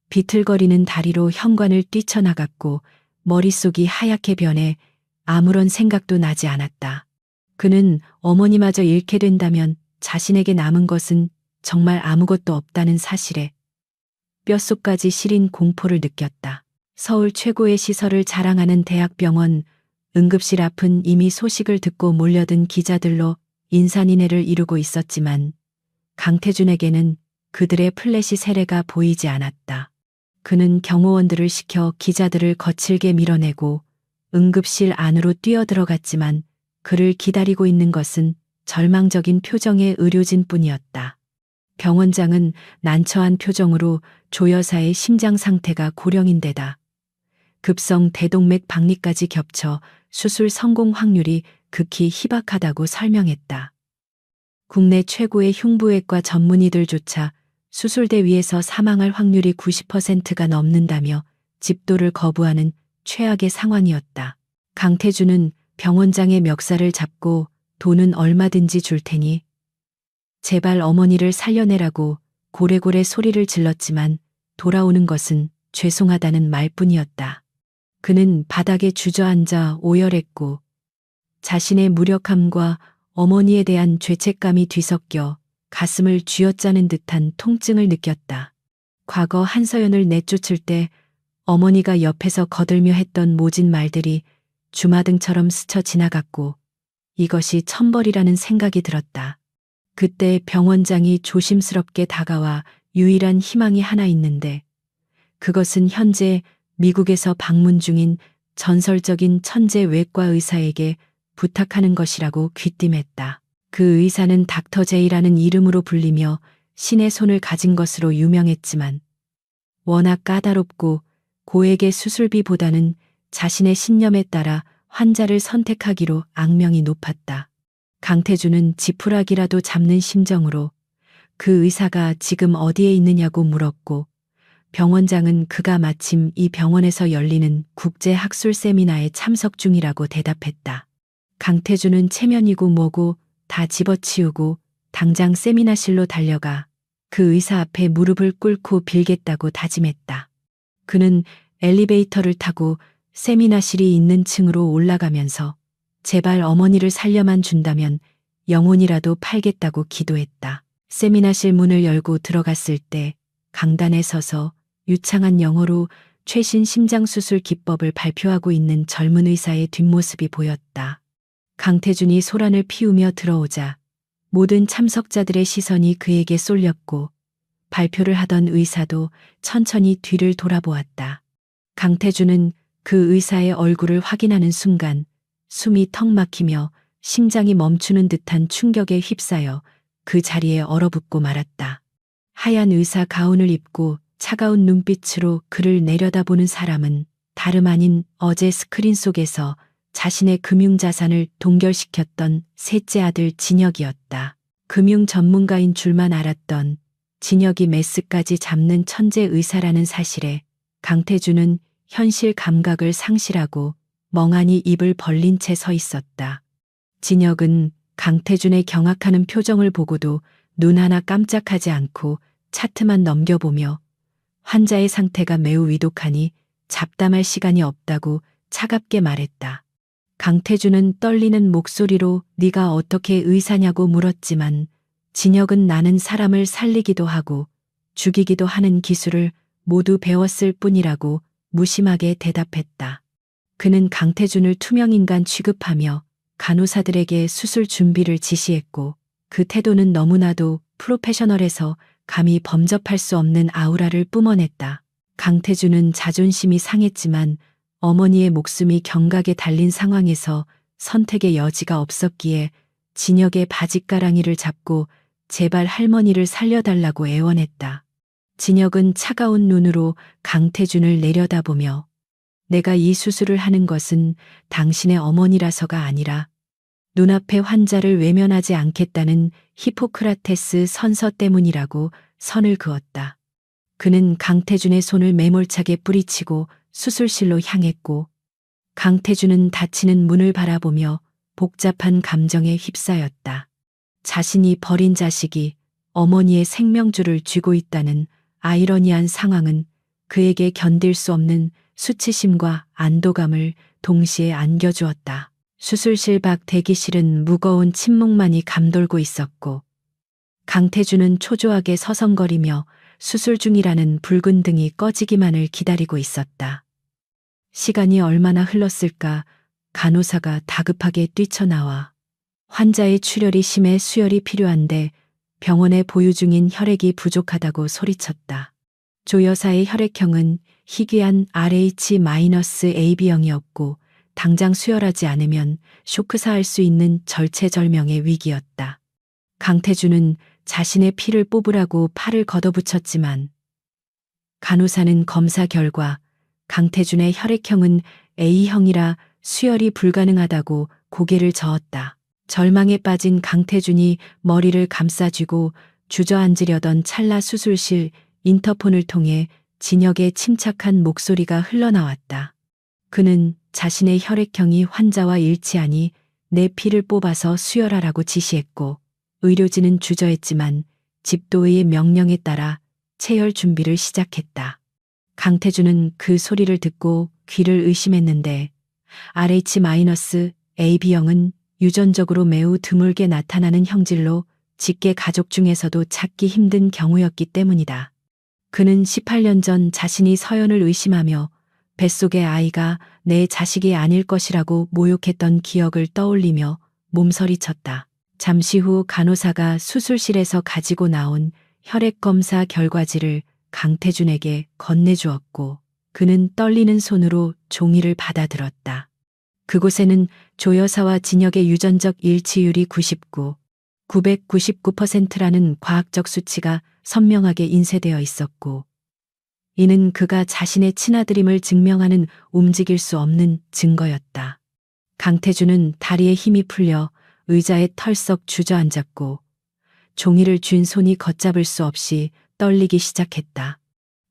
A: 비틀거리는 다리로 현관을 뛰쳐나갔고 머릿속이 하얗게 변해 아무런 생각도 나지 않았다. 그는 어머니마저 잃게 된다면 자신에게 남은 것은 정말 아무것도 없다는 사실에 뼛속까지 시린 공포를 느꼈다. 서울 최고의 시설을 자랑하는 대학병원 응급실 앞은 이미 소식을 듣고 몰려든 기자들로 인산인해를 이루고 있었지만 강태준에게는 그들의 플래시 세례가 보이지 않았다. 그는 경호원들을 시켜 기자들을 거칠게 밀어내고 응급실 안으로 뛰어들어갔지만 그를 기다리고 있는 것은 절망적인 표정의 의료진뿐이었다. 병원장은 난처한 표정으로 조 여사의 심장 상태가 고령인데다 급성 대동맥 박리까지 겹쳐 수술 성공 확률이 극히 희박하다고 설명했다. 국내 최고의 흉부외과 전문의들조차 수술대 위에서 사망할 확률이 90%가 넘는다며 집도를 거부하는 최악의 상황이었다. 강태준은 병원장의 멱살을 잡고 돈은 얼마든지 줄 테니 제발 어머니를 살려내라고 고래고래 소리를 질렀지만 돌아오는 것은 죄송하다는 말뿐이었다. 그는 바닥에 주저앉아 오열했고 자신의 무력함과 어머니에 대한 죄책감이 뒤섞여 가슴을 쥐어짜는 듯한 통증을 느꼈다. 과거 한서연을 내쫓을 때 어머니가 옆에서 거들며 했던 모진 말들이 주마등처럼 스쳐 지나갔고 이것이 천벌이라는 생각이 들었다. 그때 병원장이 조심스럽게 다가와 유일한 희망이 하나 있는데 그것은 현재 미국에서 방문 중인 전설적인 천재 외과 의사에게 부탁하는 것이라고 귀띔했다. 그 의사는 닥터 제이라는 이름으로 불리며 신의 손을 가진 것으로 유명했지만 워낙 까다롭고 고액의 수술비보다는 자신의 신념에 따라 환자를 선택하기로 악명이 높았다. 강태준은 지푸라기라도 잡는 심정으로 그 의사가 지금 어디에 있느냐고 물었고 병원장은 그가 마침 이 병원에서 열리는 국제학술 세미나에 참석 중이라고 대답했다. 강태준은 체면이고 뭐고 다 집어치우고 당장 세미나실로 달려가 그 의사 앞에 무릎을 꿇고 빌겠다고 다짐했다. 그는 엘리베이터를 타고 세미나실이 있는 층으로 올라가면서 제발 어머니를 살려만 준다면 영혼이라도 팔겠다고 기도했다. 세미나실 문을 열고 들어갔을 때 강단에 서서 유창한 영어로 최신 심장수술 기법을 발표하고 있는 젊은 의사의 뒷모습이 보였다. 강태준이 소란을 피우며 들어오자 모든 참석자들의 시선이 그에게 쏠렸고 발표를 하던 의사도 천천히 뒤를 돌아보았다. 강태준은 그 의사의 얼굴을 확인하는 순간 숨이 턱 막히며 심장이 멈추는 듯한 충격에 휩싸여 그 자리에 얼어붙고 말았다. 하얀 의사 가운을 입고 차가운 눈빛으로 그를 내려다보는 사람은 다름 아닌 어제 스크린 속에서 자신의 금융자산을 동결시켰던 셋째 아들 진혁이었다. 금융 전문가인 줄만 알았던 진혁이 메스까지 잡는 천재 의사라는 사실에 강태준은 현실 감각을 상실하고 멍하니 입을 벌린 채 서 있었다. 진혁은 강태준의 경악하는 표정을 보고도 눈 하나 깜짝하지 않고 차트만 넘겨보며 환자의 상태가 매우 위독하니 잡담할 시간이 없다고 차갑게 말했다. 강태준은 떨리는 목소리로 네가 어떻게 의사냐고 물었지만 진혁은 나는 사람을 살리기도 하고 죽이기도 하는 기술을 모두 배웠을 뿐이라고 무심하게 대답했다. 그는 강태준을 투명인간 취급하며 간호사들에게 수술 준비를 지시했고 그 태도는 너무나도 프로페셔널해서 감히 범접할 수 없는 아우라를 뿜어냈다. 강태준은 자존심이 상했지만 어머니의 목숨이 경각에 달린 상황에서 선택의 여지가 없었기에 진혁의 바짓가랑이를 잡고 제발 할머니를 살려달라고 애원했다. 진혁은 차가운 눈으로 강태준을 내려다보며 내가 이 수술을 하는 것은 당신의 어머니라서가 아니라 눈앞의 환자를 외면하지 않겠다는 히포크라테스 선서 때문이라고 선을 그었다. 그는 강태준의 손을 매몰차게 뿌리치고 수술실로 향했고 강태준은 닫히는 문을 바라보며 복잡한 감정에 휩싸였다. 자신이 버린 자식이 어머니의 생명줄을 쥐고 있다는 아이러니한 상황은 그에게 견딜 수 없는 수치심과 안도감을 동시에 안겨주었다. 수술실 밖 대기실은 무거운 침묵만이 감돌고 있었고 강태준은 초조하게 서성거리며 수술 중이라는 붉은 등이 꺼지기만을 기다리고 있었다. 시간이 얼마나 흘렀을까 간호사가 다급하게 뛰쳐나와 환자의 출혈이 심해 수혈이 필요한데 병원에 보유 중인 혈액이 부족하다고 소리쳤다. 조 여사의 혈액형은 희귀한 RH-AB형이었고 당장 수혈하지 않으면 쇼크사할 수 있는 절체절명의 위기였다. 강태준은 자신의 피를 뽑으라고 팔을 걷어붙였지만 간호사는 검사 결과 강태준의 혈액형은 A형이라 수혈이 불가능하다고 고개를 저었다. 절망에 빠진 강태준이 머리를 감싸쥐고 주저앉으려던 찰나 수술실 인터폰을 통해 진혁의 침착한 목소리가 흘러나왔다. 그는 자신의 혈액형이 환자와 일치하니 내 피를 뽑아서 수혈하라고 지시했고 의료진은 주저했지만 집도의의 명령에 따라 체열 준비를 시작했다. 강태준은 그 소리를 듣고 귀를 의심했는데 RH-AB형은 유전적으로 매우 드물게 나타나는 형질로 직계 가족 중에서도 찾기 힘든 경우였기 때문이다. 그는 18년 전 자신이 서연을 의심하며 뱃속의 아이가 내 자식이 아닐 것이라고 모욕했던 기억을 떠올리며 몸서리쳤다. 잠시 후 간호사가 수술실에서 가지고 나온 혈액검사 결과지를 강태준에게 건네주었고 그는 떨리는 손으로 종이를 받아들었다. 그곳에는 조 여사와 진혁의 유전적 일치율이 999%라는 과학적 수치가 선명하게 인쇄되어 있었고 이는 그가 자신의 친아들임을 증명하는 움직일 수 없는 증거였다. 강태준은 다리에 힘이 풀려 의자에 털썩 주저앉았고 종이를 쥔 손이 걷잡을 수 없이 떨리기 시작했다.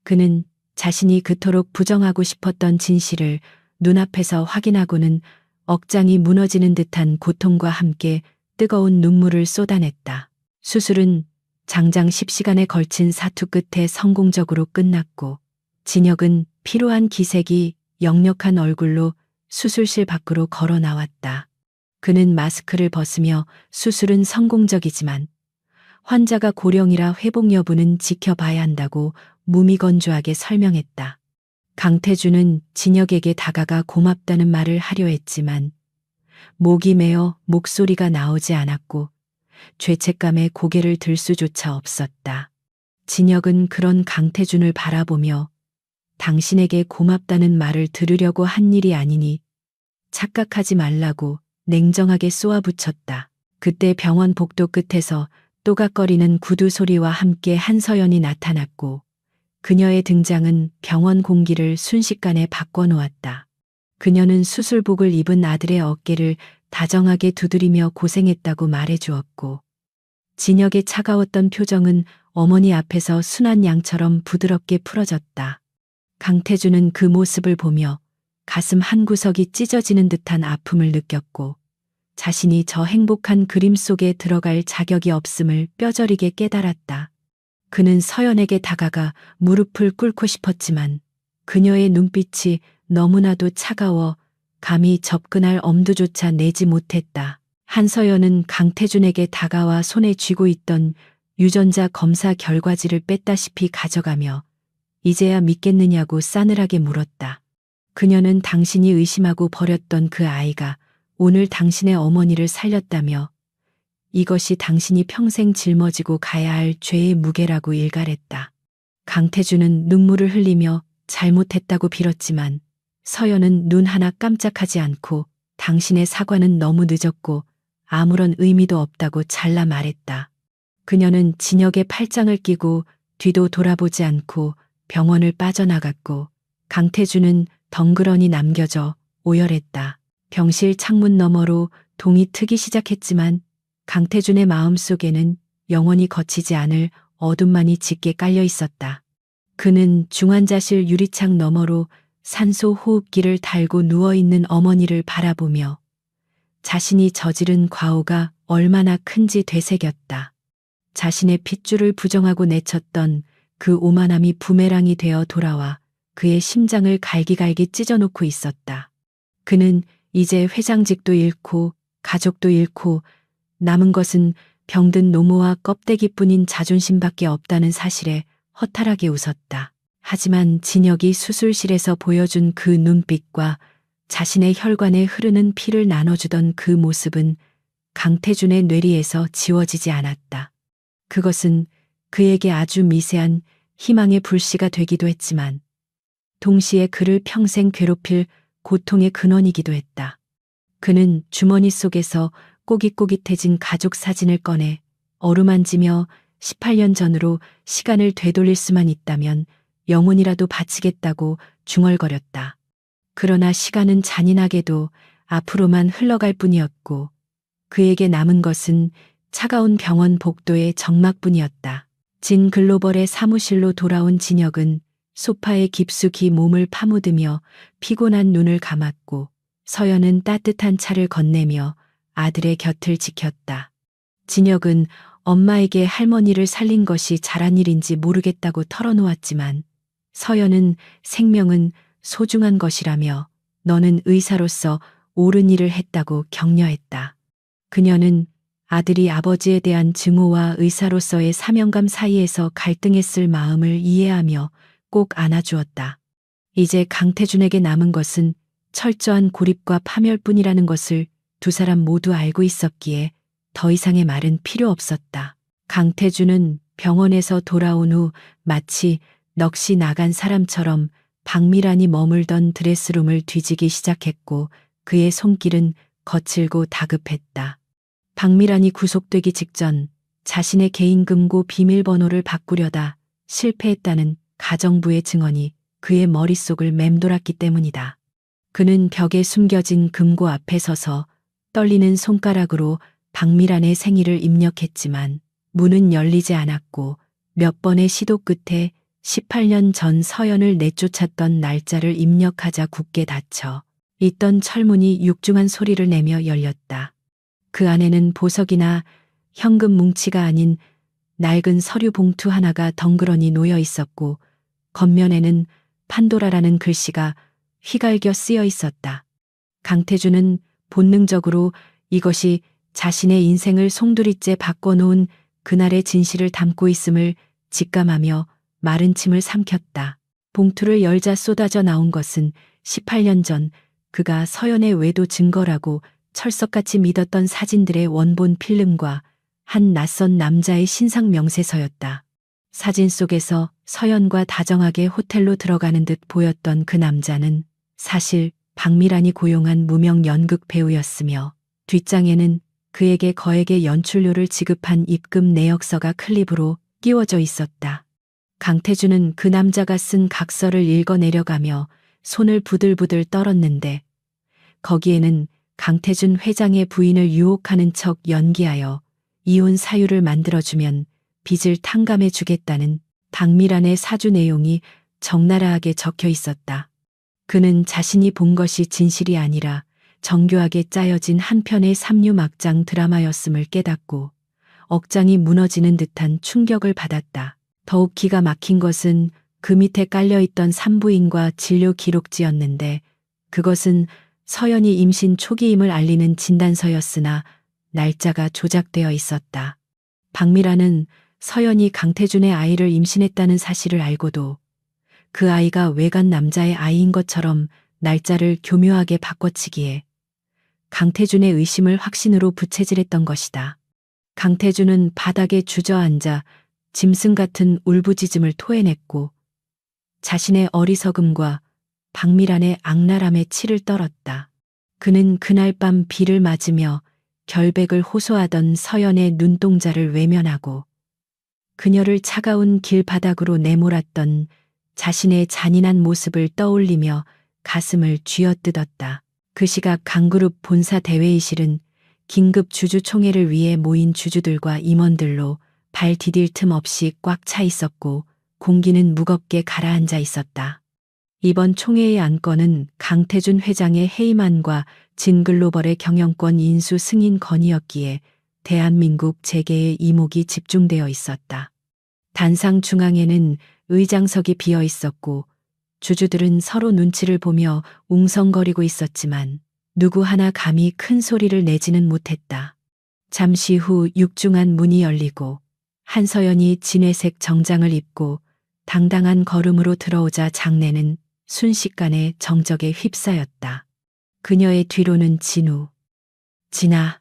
A: 그는 자신이 그토록 부정하고 싶었던 진실을 눈앞에서 확인하고는 억장이 무너지는 듯한 고통과 함께 뜨거운 눈물을 쏟아냈다. 수술은 장장 10시간에 걸친 사투 끝에 성공적으로 끝났고 진혁은 피로한 기색이 역력한 얼굴로 수술실 밖으로 걸어 나왔다. 그는 마스크를 벗으며 수술은 성공적이지만 환자가 고령이라 회복 여부는 지켜봐야 한다고 무미건조하게 설명했다. 강태준은 진혁에게 다가가 고맙다는 말을 하려 했지만 목이 메어 목소리가 나오지 않았고 죄책감에 고개를 들 수조차 없었다. 진혁은 그런 강태준을 바라보며 당신에게 고맙다는 말을 들으려고 한 일이 아니니 착각하지 말라고 냉정하게 쏘아붙였다. 그때 병원 복도 끝에서 또각거리는 구두 소리와 함께 한서연이 나타났고 그녀의 등장은 병원 공기를 순식간에 바꿔놓았다. 그녀는 수술복을 입은 아들의 어깨를 다정하게 두드리며 고생했다고 말해주었고 진혁의 차가웠던 표정은 어머니 앞에서 순한 양처럼 부드럽게 풀어졌다. 강태주는 그 모습을 보며 가슴 한구석이 찢어지는 듯한 아픔을 느꼈고 자신이 저 행복한 그림 속에 들어갈 자격이 없음을 뼈저리게 깨달았다. 그는 서연에게 다가가 무릎을 꿇고 싶었지만 그녀의 눈빛이 너무나도 차가워 감히 접근할 엄두조차 내지 못했다. 한서연은 강태준에게 다가와 손에 쥐고 있던 유전자 검사 결과지를 뺐다시피 가져가며 이제야 믿겠느냐고 싸늘하게 물었다. 그녀는 당신이 의심하고 버렸던 그 아이가 오늘 당신의 어머니를 살렸다며 이것이 당신이 평생 짊어지고 가야 할 죄의 무게라고 일갈했다. 강태주는 눈물을 흘리며 잘못했다고 빌었지만 서연은 눈 하나 깜짝하지 않고 당신의 사과는 너무 늦었고 아무런 의미도 없다고 잘라 말했다. 그녀는 진역에 팔짱을 끼고 뒤도 돌아보지 않고 병원을 빠져나갔고 강태주는 덩그러니 남겨져 오열했다. 병실 창문 너머로 동이 트기 시작했지만 강태준의 마음속에는 영원히 거치지 않을 어둠만이 짙게 깔려 있었다. 그는 중환자실 유리창 너머로 산소 호흡기를 달고 누워있는 어머니를 바라보며 자신이 저지른 과오가 얼마나 큰지 되새겼다. 자신의 핏줄을 부정하고 내쳤던 그 오만함이 부메랑이 되어 돌아와 그의 심장을 갈기갈기 찢어놓고 있었다. 그는 이제 회장직도 잃고 가족도 잃고 남은 것은 병든 노모와 껍데기뿐인 자존심밖에 없다는 사실에 허탈하게 웃었다. 하지만 진혁이 수술실에서 보여준 그 눈빛과 자신의 혈관에 흐르는 피를 나눠주던 그 모습은 강태준의 뇌리에서 지워지지 않았다. 그것은 그에게 아주 미세한 희망의 불씨가 되기도 했지만 동시에 그를 평생 괴롭힐 고통의 근원이기도 했다. 그는 주머니 속에서 꼬깃꼬깃해진 가족 사진을 꺼내 어루만지며 18년 전으로 시간을 되돌릴 수만 있다면 영혼이라도 바치겠다고 중얼거렸다. 그러나 시간은 잔인하게도 앞으로만 흘러갈 뿐이었고 그에게 남은 것은 차가운 병원 복도의 적막뿐이었다. 진 글로벌의 사무실로 돌아온 진혁은 소파에 깊숙이 몸을 파묻으며 피곤한 눈을 감았고 서연은 따뜻한 차를 건네며 아들의 곁을 지켰다. 진혁은 엄마에게 할머니를 살린 것이 잘한 일인지 모르겠다고 털어놓았지만 서연은 생명은 소중한 것이라며 너는 의사로서 옳은 일을 했다고 격려했다. 그녀는 아들이 아버지에 대한 증오와 의사로서의 사명감 사이에서 갈등했을 마음을 이해하며 꼭 안아주었다. 이제 강태준에게 남은 것은 철저한 고립과 파멸뿐이라는 것을 두 사람 모두 알고 있었기에 더 이상의 말은 필요 없었다. 강태준은 병원에서 돌아온 후 마치 넋이 나간 사람처럼 박미란이 머물던 드레스룸을 뒤지기 시작했고 그의 손길은 거칠고 다급했다. 박미란이 구속되기 직전 자신의 개인금고 비밀번호를 바꾸려다 실패했다는 가정부의 증언이 그의 머릿속을 맴돌았기 때문이다. 그는 벽에 숨겨진 금고 앞에 서서 떨리는 손가락으로 박미란의 생일을 입력했지만 문은 열리지 않았고 몇 번의 시도 끝에 18년 전 서연을 내쫓았던 날짜를 입력하자 굳게 닫혀 있던 철문이 육중한 소리를 내며 열렸다. 그 안에는 보석이나 현금 뭉치가 아닌 낡은 서류 봉투 하나가 덩그러니 놓여 있었고 겉면에는 판도라라는 글씨가 휘갈겨 쓰여 있었다. 강태준은 본능적으로 이것이 자신의 인생을 송두리째 바꿔놓은 그날의 진실을 담고 있음을 직감하며 마른 침을 삼켰다. 봉투를 열자 쏟아져 나온 것은 18년 전 그가 서연의 외도 증거라고 철석같이 믿었던 사진들의 원본 필름과 한 낯선 남자의 신상 명세서였다. 사진 속에서 서연과 다정하게 호텔로 들어가는 듯 보였던 그 남자는 사실 박미란이 고용한 무명 연극 배우였으며 뒷장에는 그에게 거액의 연출료를 지급한 입금 내역서가 클립으로 끼워져 있었다. 강태준은 그 남자가 쓴 각서를 읽어내려가며 손을 부들부들 떨었는데 거기에는 강태준 회장의 부인을 유혹하는 척 연기하여 이혼 사유를 만들어주면 빚을 탕감해 주겠다는 박미란의 사주 내용이 적나라하게 적혀 있었다. 그는 자신이 본 것이 진실이 아니라 정교하게 짜여진 한 편의 삼류막장 드라마였음을 깨닫고 억장이 무너지는 듯한 충격을 받았다. 더욱 기가 막힌 것은 그 밑에 깔려있던 산부인과 진료 기록지였는데 그것은 서연이 임신 초기임을 알리는 진단서였으나 날짜가 조작되어 있었다. 박미라는 서연이 강태준의 아이를 임신했다는 사실을 알고도 그 아이가 외간 남자의 아이인 것처럼 날짜를 교묘하게 바꿔치기에 강태준의 의심을 확신으로 부채질했던 것이다. 강태준은 바닥에 주저앉아 짐승 같은 울부짖음을 토해냈고 자신의 어리석음과 박미란의 악랄함에 치를 떨었다. 그는 그날 밤 비를 맞으며 결백을 호소하던 서연의 눈동자를 외면하고 그녀를 차가운 길바닥으로 내몰았던 자신의 잔인한 모습을 떠올리며 가슴을 쥐어뜯었다. 그 시각 강그룹 본사 대회의실은 긴급 주주총회를 위해 모인 주주들과 임원들로 발 디딜 틈 없이 꽉 차 있었고 공기는 무겁게 가라앉아 있었다. 이번 총회의 안건은 강태준 회장의 해임안과 진글로벌의 경영권 인수 승인 건이었기에 대한민국 재계의 이목이 집중되어 있었다. 단상 중앙에는 의장석이 비어 있었고 주주들은 서로 눈치를 보며 웅성거리고 있었지만 누구 하나 감히 큰 소리를 내지는 못했다. 잠시 후 육중한 문이 열리고 한서연이 진회색 정장을 입고 당당한 걸음으로 들어오자 장내는 순식간에 정적에 휩싸였다. 그녀의 뒤로는 진우, 진아,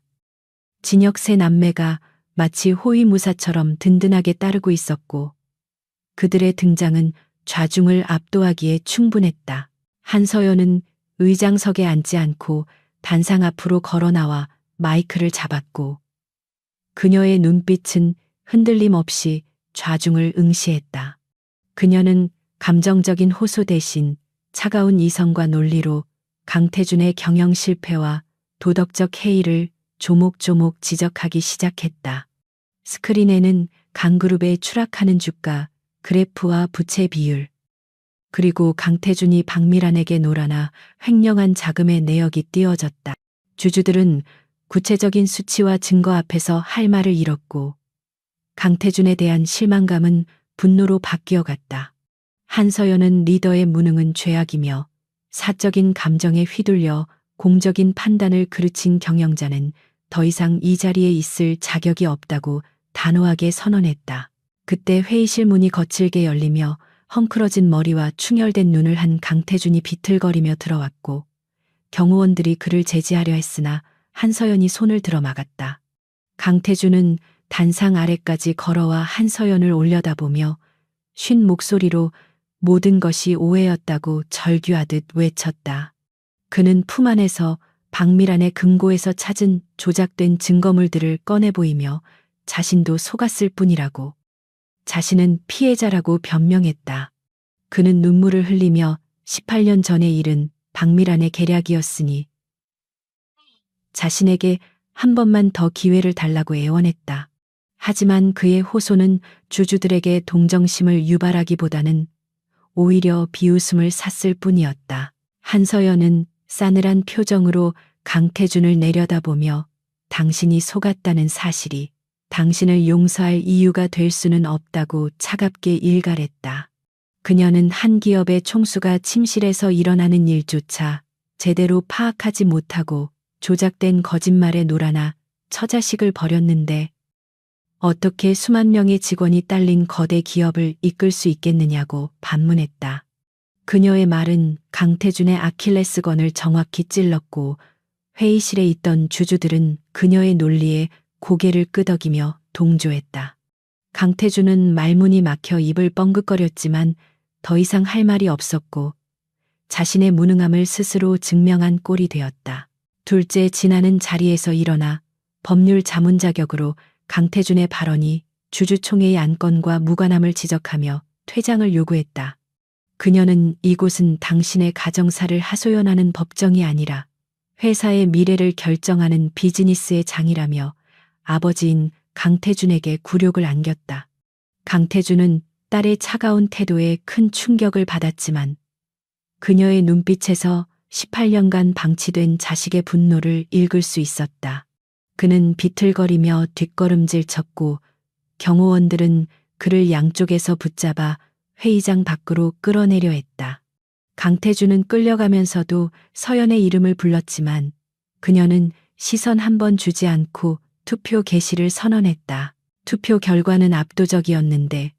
A: 진혁 세 남매가 마치 호위무사처럼 든든하게 따르고 있었고 그들의 등장은 좌중을 압도하기에 충분했다. 한서연은 의장석에 앉지 않고 단상 앞으로 걸어나와 마이크를 잡았고 그녀의 눈빛은 흔들림 없이 좌중을 응시했다. 그녀는 감정적인 호소 대신 차가운 이성과 논리로 강태준의 경영 실패와 도덕적 해이를 조목조목 지적하기 시작했다. 스크린에는 강그룹의 추락하는 주가, 그래프와 부채 비율, 그리고 강태준이 박미란에게 놀아나 횡령한 자금의 내역이 띄워졌다. 주주들은 구체적인 수치와 증거 앞에서 할 말을 잃었고 강태준에 대한 실망감은 분노로 바뀌어갔다. 한서연은 리더의 무능은 죄악이며 사적인 감정에 휘둘려 공적인 판단을 그르친 경영자는 더 이상 이 자리에 있을 자격이 없다고 단호하게 선언했다. 그때 회의실 문이 거칠게 열리며 헝클어진 머리와 충혈된 눈을 한 강태준이 비틀거리며 들어왔고 경호원들이 그를 제지하려 했으나 한서연이 손을 들어 막았다. 강태준은 단상 아래까지 걸어와 한서연을 올려다보며 쉰 목소리로 모든 것이 오해였다고 절규하듯 외쳤다. 그는 품 안에서 박미란의 금고에서 찾은 조작된 증거물들을 꺼내 보이며 자신도 속았을 뿐이라고, 자신은 피해자라고 변명했다. 그는 눈물을 흘리며 18년 전의 일은 박미란의 계략이었으니 자신에게 한 번만 더 기회를 달라고 애원했다. 하지만 그의 호소는 주주들에게 동정심을 유발하기보다는 오히려 비웃음을 샀을 뿐이었다. 한서연은 싸늘한 표정으로 강태준을 내려다보며 당신이 속았다는 사실이 당신을 용서할 이유가 될 수는 없다고 차갑게 일갈했다. 그녀는 한 기업의 총수가 침실에서 일어나는 일조차 제대로 파악하지 못하고 조작된 거짓말에 놀아나 처자식을 버렸는데 어떻게 수만 명의 직원이 딸린 거대 기업을 이끌 수 있겠느냐고 반문했다. 그녀의 말은 강태준의 아킬레스건을 정확히 찔렀고 회의실에 있던 주주들은 그녀의 논리에 고개를 끄덕이며 동조했다. 강태준은 말문이 막혀 입을 뻥긋거렸지만 더 이상 할 말이 없었고 자신의 무능함을 스스로 증명한 꼴이 되었다. 둘째 진아는 자리에서 일어나 법률 자문 자격으로 강태준의 발언이 주주총회의 안건과 무관함을 지적하며 퇴장을 요구했다. 그녀는 이곳은 당신의 가정사를 하소연하는 법정이 아니라 회사의 미래를 결정하는 비즈니스의 장이라며 아버지인 강태준에게 굴욕을 안겼다. 강태주는 딸의 차가운 태도에 큰 충격을 받았지만 그녀의 눈빛에서 18년간 방치된 자식의 분노를 읽을 수 있었다. 그는 비틀거리며 뒷걸음질 쳤고 경호원들은 그를 양쪽에서 붙잡아 회의장 밖으로 끌어내려 했다. 강태주는 끌려가면서도 서연의 이름을 불렀지만 그녀는 시선 한 번 주지 않고 투표 개시를 선언했다. 투표 결과는 압도적이었는데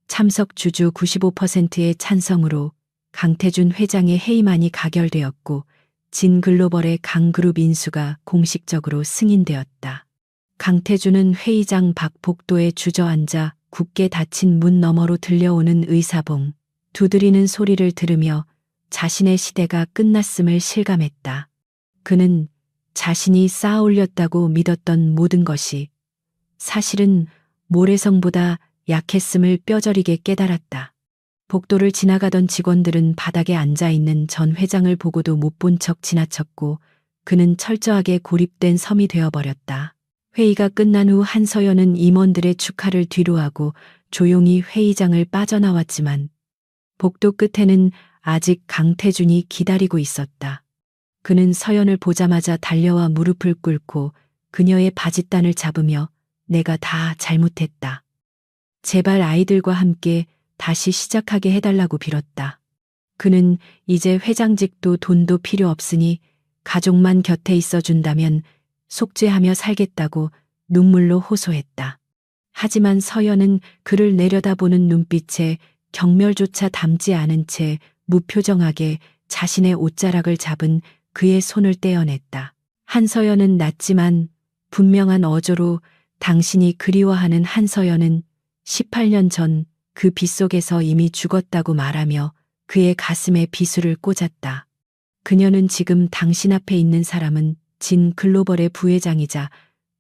A: 참석 주주 95%의 찬성으로 강태준 회장의 해임안이 가결되었고 진글로벌의 강그룹 인수가 공식적으로 승인되었다. 강태준은 회의장 밖 복도에 주저앉아 굳게 닫힌 문 너머로 들려오는 의사봉, 두드리는 소리를 들으며 자신의 시대가 끝났음을 실감했다. 그는 자신이 쌓아 올렸다고 믿었던 모든 것이 사실은 모래성보다 약했음을 뼈저리게 깨달았다. 복도를 지나가던 직원들은 바닥에 앉아있는 전 회장을 보고도 못 본 척 지나쳤고 그는 철저하게 고립된 섬이 되어버렸다. 회의가 끝난 후 한서연은 임원들의 축하를 뒤로하고 조용히 회의장을 빠져나왔지만 복도 끝에는 아직 강태준이 기다리고 있었다. 그는 서연을 보자마자 달려와 무릎을 꿇고 그녀의 바짓단을 잡으며 내가 다 잘못했다. 제발 아이들과 함께 다시 시작하게 해달라고 빌었다. 그는 이제 회장직도 돈도 필요 없으니 가족만 곁에 있어준다면 속죄하며 살겠다고 눈물로 호소했다. 하지만 서연은 그를 내려다보는 눈빛에 경멸조차 담지 않은 채 무표정하게 자신의 옷자락을 잡은 그의 손을 떼어냈다. 한서연은 낮지만 분명한 어조로 당신이 그리워하는 한서연은 18년 전 그 빗속에서 이미 죽었다고 말하며 그의 가슴에 비수를 꽂았다. 그녀는 지금 당신 앞에 있는 사람은 진 글로벌의 부회장이자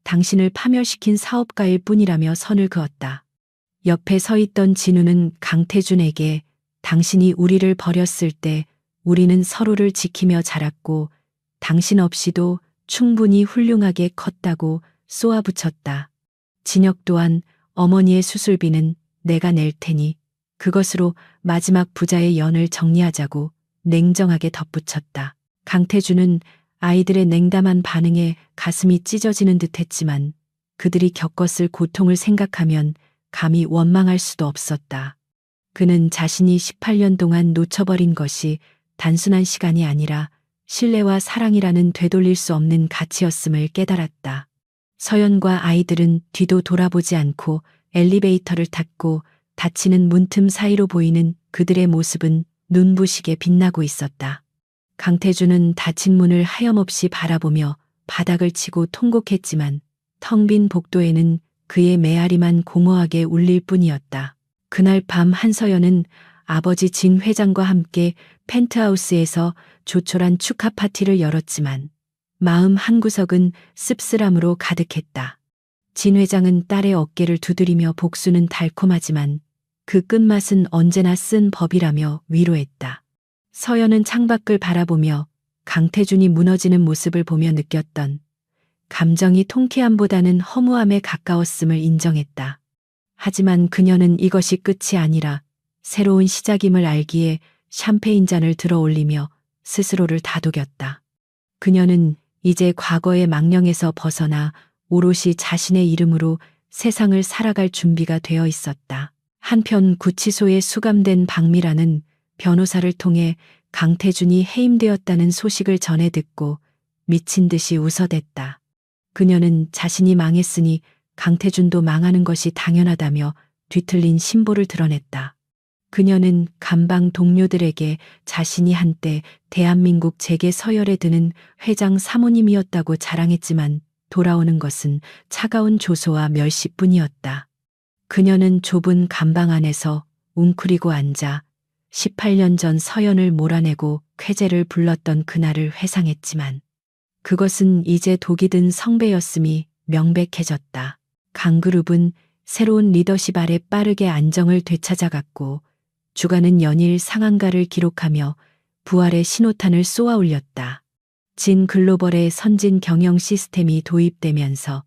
A: 당신을 파멸시킨 사업가일 뿐이라며 선을 그었다. 옆에 서 있던 진우는 강태준에게 당신이 우리를 버렸을 때 우리는 서로를 지키며 자랐고 당신 없이도 충분히 훌륭하게 컸다고 쏘아붙였다. 진혁 또한 어머니의 수술비는 내가 낼 테니 그것으로 마지막 부자의 연을 정리하자고 냉정하게 덧붙였다. 강태준은 아이들의 냉담한 반응에 가슴이 찢어지는 듯했지만 그들이 겪었을 고통을 생각하면 감히 원망할 수도 없었다. 그는 자신이 18년 동안 놓쳐버린 것이 단순한 시간이 아니라 신뢰와 사랑이라는 되돌릴 수 없는 가치였음을 깨달았다. 서연과 아이들은 뒤도 돌아보지 않고 엘리베이터를 탔고 닫히는 문틈 사이로 보이는 그들의 모습은 눈부시게 빛나고 있었다. 강태준은 닫힌 문을 하염없이 바라보며 바닥을 치고 통곡했지만 텅 빈 복도에는 그의 메아리만 공허하게 울릴 뿐이었다. 그날 밤 한서연은 아버지 진 회장과 함께 펜트하우스에서 조촐한 축하 파티를 열었지만 마음 한구석은 씁쓸함으로 가득했다. 진 회장은 딸의 어깨를 두드리며 복수는 달콤하지만 그 끝맛은 언제나 쓴 법이라며 위로했다. 서연은 창밖을 바라보며 강태준이 무너지는 모습을 보며 느꼈던 감정이 통쾌함보다는 허무함에 가까웠음을 인정했다. 하지만 그녀는 이것이 끝이 아니라 새로운 시작임을 알기에 샴페인 잔을 들어 올리며 스스로를 다독였다. 그녀는 이제 과거의 망령에서 벗어나 오롯이 자신의 이름으로 세상을 살아갈 준비가 되어 있었다. 한편 구치소에 수감된 박미라는 변호사를 통해 강태준이 해임되었다는 소식을 전해 듣고 미친 듯이 웃어댔다. 그녀는 자신이 망했으니 강태준도 망하는 것이 당연하다며 뒤틀린 신보를 드러냈다. 그녀는 감방 동료들에게 자신이 한때 대한민국 재계 서열에 드는 회장 사모님이었다고 자랑했지만 돌아오는 것은 차가운 조소와 멸시뿐이었다. 그녀는 좁은 감방 안에서 웅크리고 앉아 18년 전 서연을 몰아내고 쾌재를 불렀던 그날을 회상했지만 그것은 이제 독이 든 성배였음이 명백해졌다. 강그룹은 새로운 리더십 아래 빠르게 안정을 되찾아갔고 주가는 연일 상한가를 기록하며 부활의 신호탄을 쏘아 올렸다. 진 글로벌의 선진 경영 시스템이 도입되면서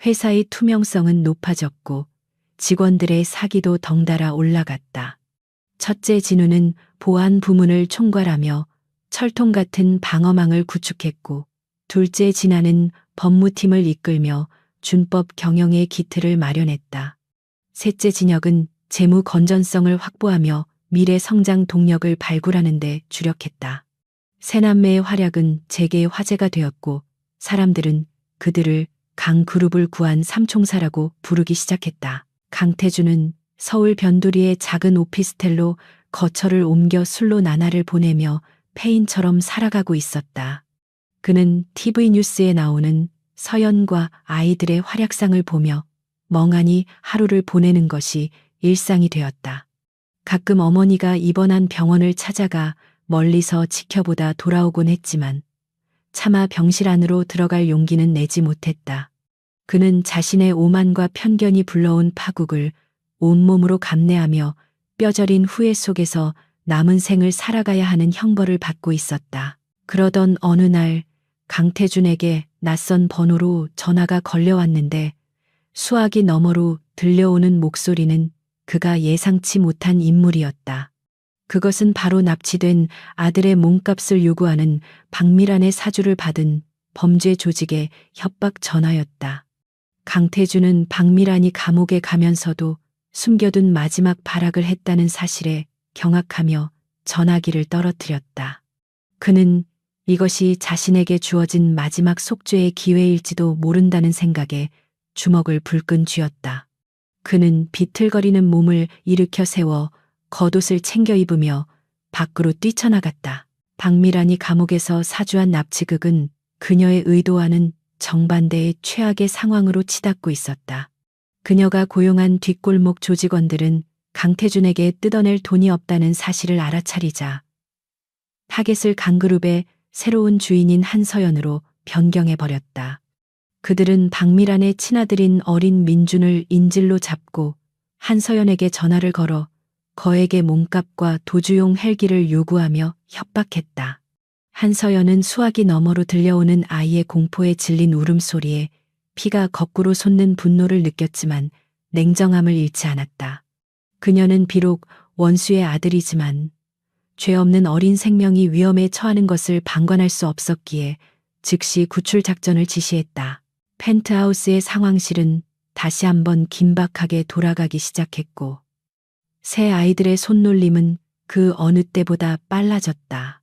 A: 회사의 투명성은 높아졌고 직원들의 사기도 덩달아 올라갔다. 첫째 진우는 보안 부문을 총괄하며 철통 같은 방어망을 구축했고, 둘째 진아는 법무팀을 이끌며 준법 경영의 기틀을 마련했다. 셋째 진혁은 재무 건전성을 확보하며 미래 성장 동력을 발굴하는 데 주력했다. 세 남매의 활약은 재계의 화제가 되었고, 사람들은 그들을 강그룹을 구한 삼총사라고 부르기 시작했다. 강태준은 서울 변두리의 작은 오피스텔로 거처를 옮겨 술로 나날을 보내며 폐인처럼 살아가고 있었다. 그는 TV 뉴스에 나오는 서연과 아이들의 활약상을 보며 멍하니 하루를 보내는 것이 일상이 되었다. 가끔 어머니가 입원한 병원을 찾아가 멀리서 지켜보다 돌아오곤 했지만 차마 병실 안으로 들어갈 용기는 내지 못했다. 그는 자신의 오만과 편견이 불러온 파국을 온몸으로 감내하며 뼈저린 후회 속에서 남은 생을 살아가야 하는 형벌을 받고 있었다. 그러던 어느 날 강태준에게 낯선 번호로 전화가 걸려왔는데 수화기 너머로 들려오는 목소리는 그가 예상치 못한 인물이었다. 그것은 바로 납치된 아들의 몸값을 요구하는 박미란의 사주를 받은 범죄 조직의 협박 전화였다. 강태준은 박미란이 감옥에 가면서도 숨겨둔 마지막 발악을 했다는 사실에 경악하며 전화기를 떨어뜨렸다. 그는 이것이 자신에게 주어진 마지막 속죄의 기회일지도 모른다는 생각에 주먹을 불끈 쥐었다. 그는 비틀거리는 몸을 일으켜 세워 겉옷을 챙겨 입으며 밖으로 뛰쳐나갔다. 박미란이 감옥에서 사주한 납치극은 그녀의 의도와는 정반대의 최악의 상황으로 치닫고 있었다. 그녀가 고용한 뒷골목 조직원들은 강태준에게 뜯어낼 돈이 없다는 사실을 알아차리자 타겟을 강그룹의 새로운 주인인 한서연으로 변경해버렸다. 그들은 박미란의 친아들인 어린 민준을 인질로 잡고 한서연에게 전화를 걸어 거액의 몸값과 도주용 헬기를 요구하며 협박했다. 한서연은 수화기 너머로 들려오는 아이의 공포에 질린 울음소리에 피가 거꾸로 솟는 분노를 느꼈지만 냉정함을 잃지 않았다. 그녀는 비록 원수의 아들이지만 죄 없는 어린 생명이 위험에 처하는 것을 방관할 수 없었기에 즉시 구출 작전을 지시했다. 펜트하우스의 상황실은 다시 한번 긴박하게 돌아가기 시작했고 새 아이들의 손놀림은 그 어느 때보다 빨라졌다.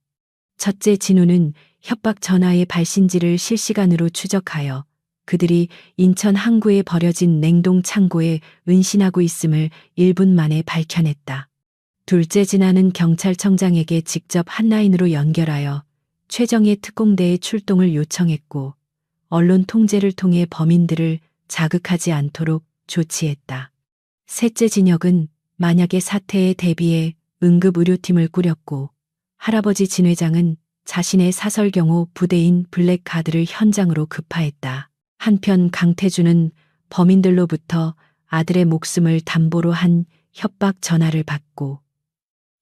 A: 첫째 진우는 협박 전화의 발신지를 실시간으로 추적하여 그들이 인천 항구에 버려진 냉동 창고에 은신하고 있음을 1분 만에 밝혀냈다. 둘째 진아는 경찰청장에게 직접 핫라인으로 연결하여 최정예 특공대의 출동을 요청했고 언론 통제를 통해 범인들을 자극하지 않도록 조치했다. 셋째 진혁은 만약의 사태에 대비해 응급의료팀을 꾸렸고 할아버지 진 회장은 자신의 사설경호 부대인 블랙가드를 현장으로 급파했다. 한편 강태준은 범인들로부터 아들의 목숨을 담보로 한 협박 전화를 받고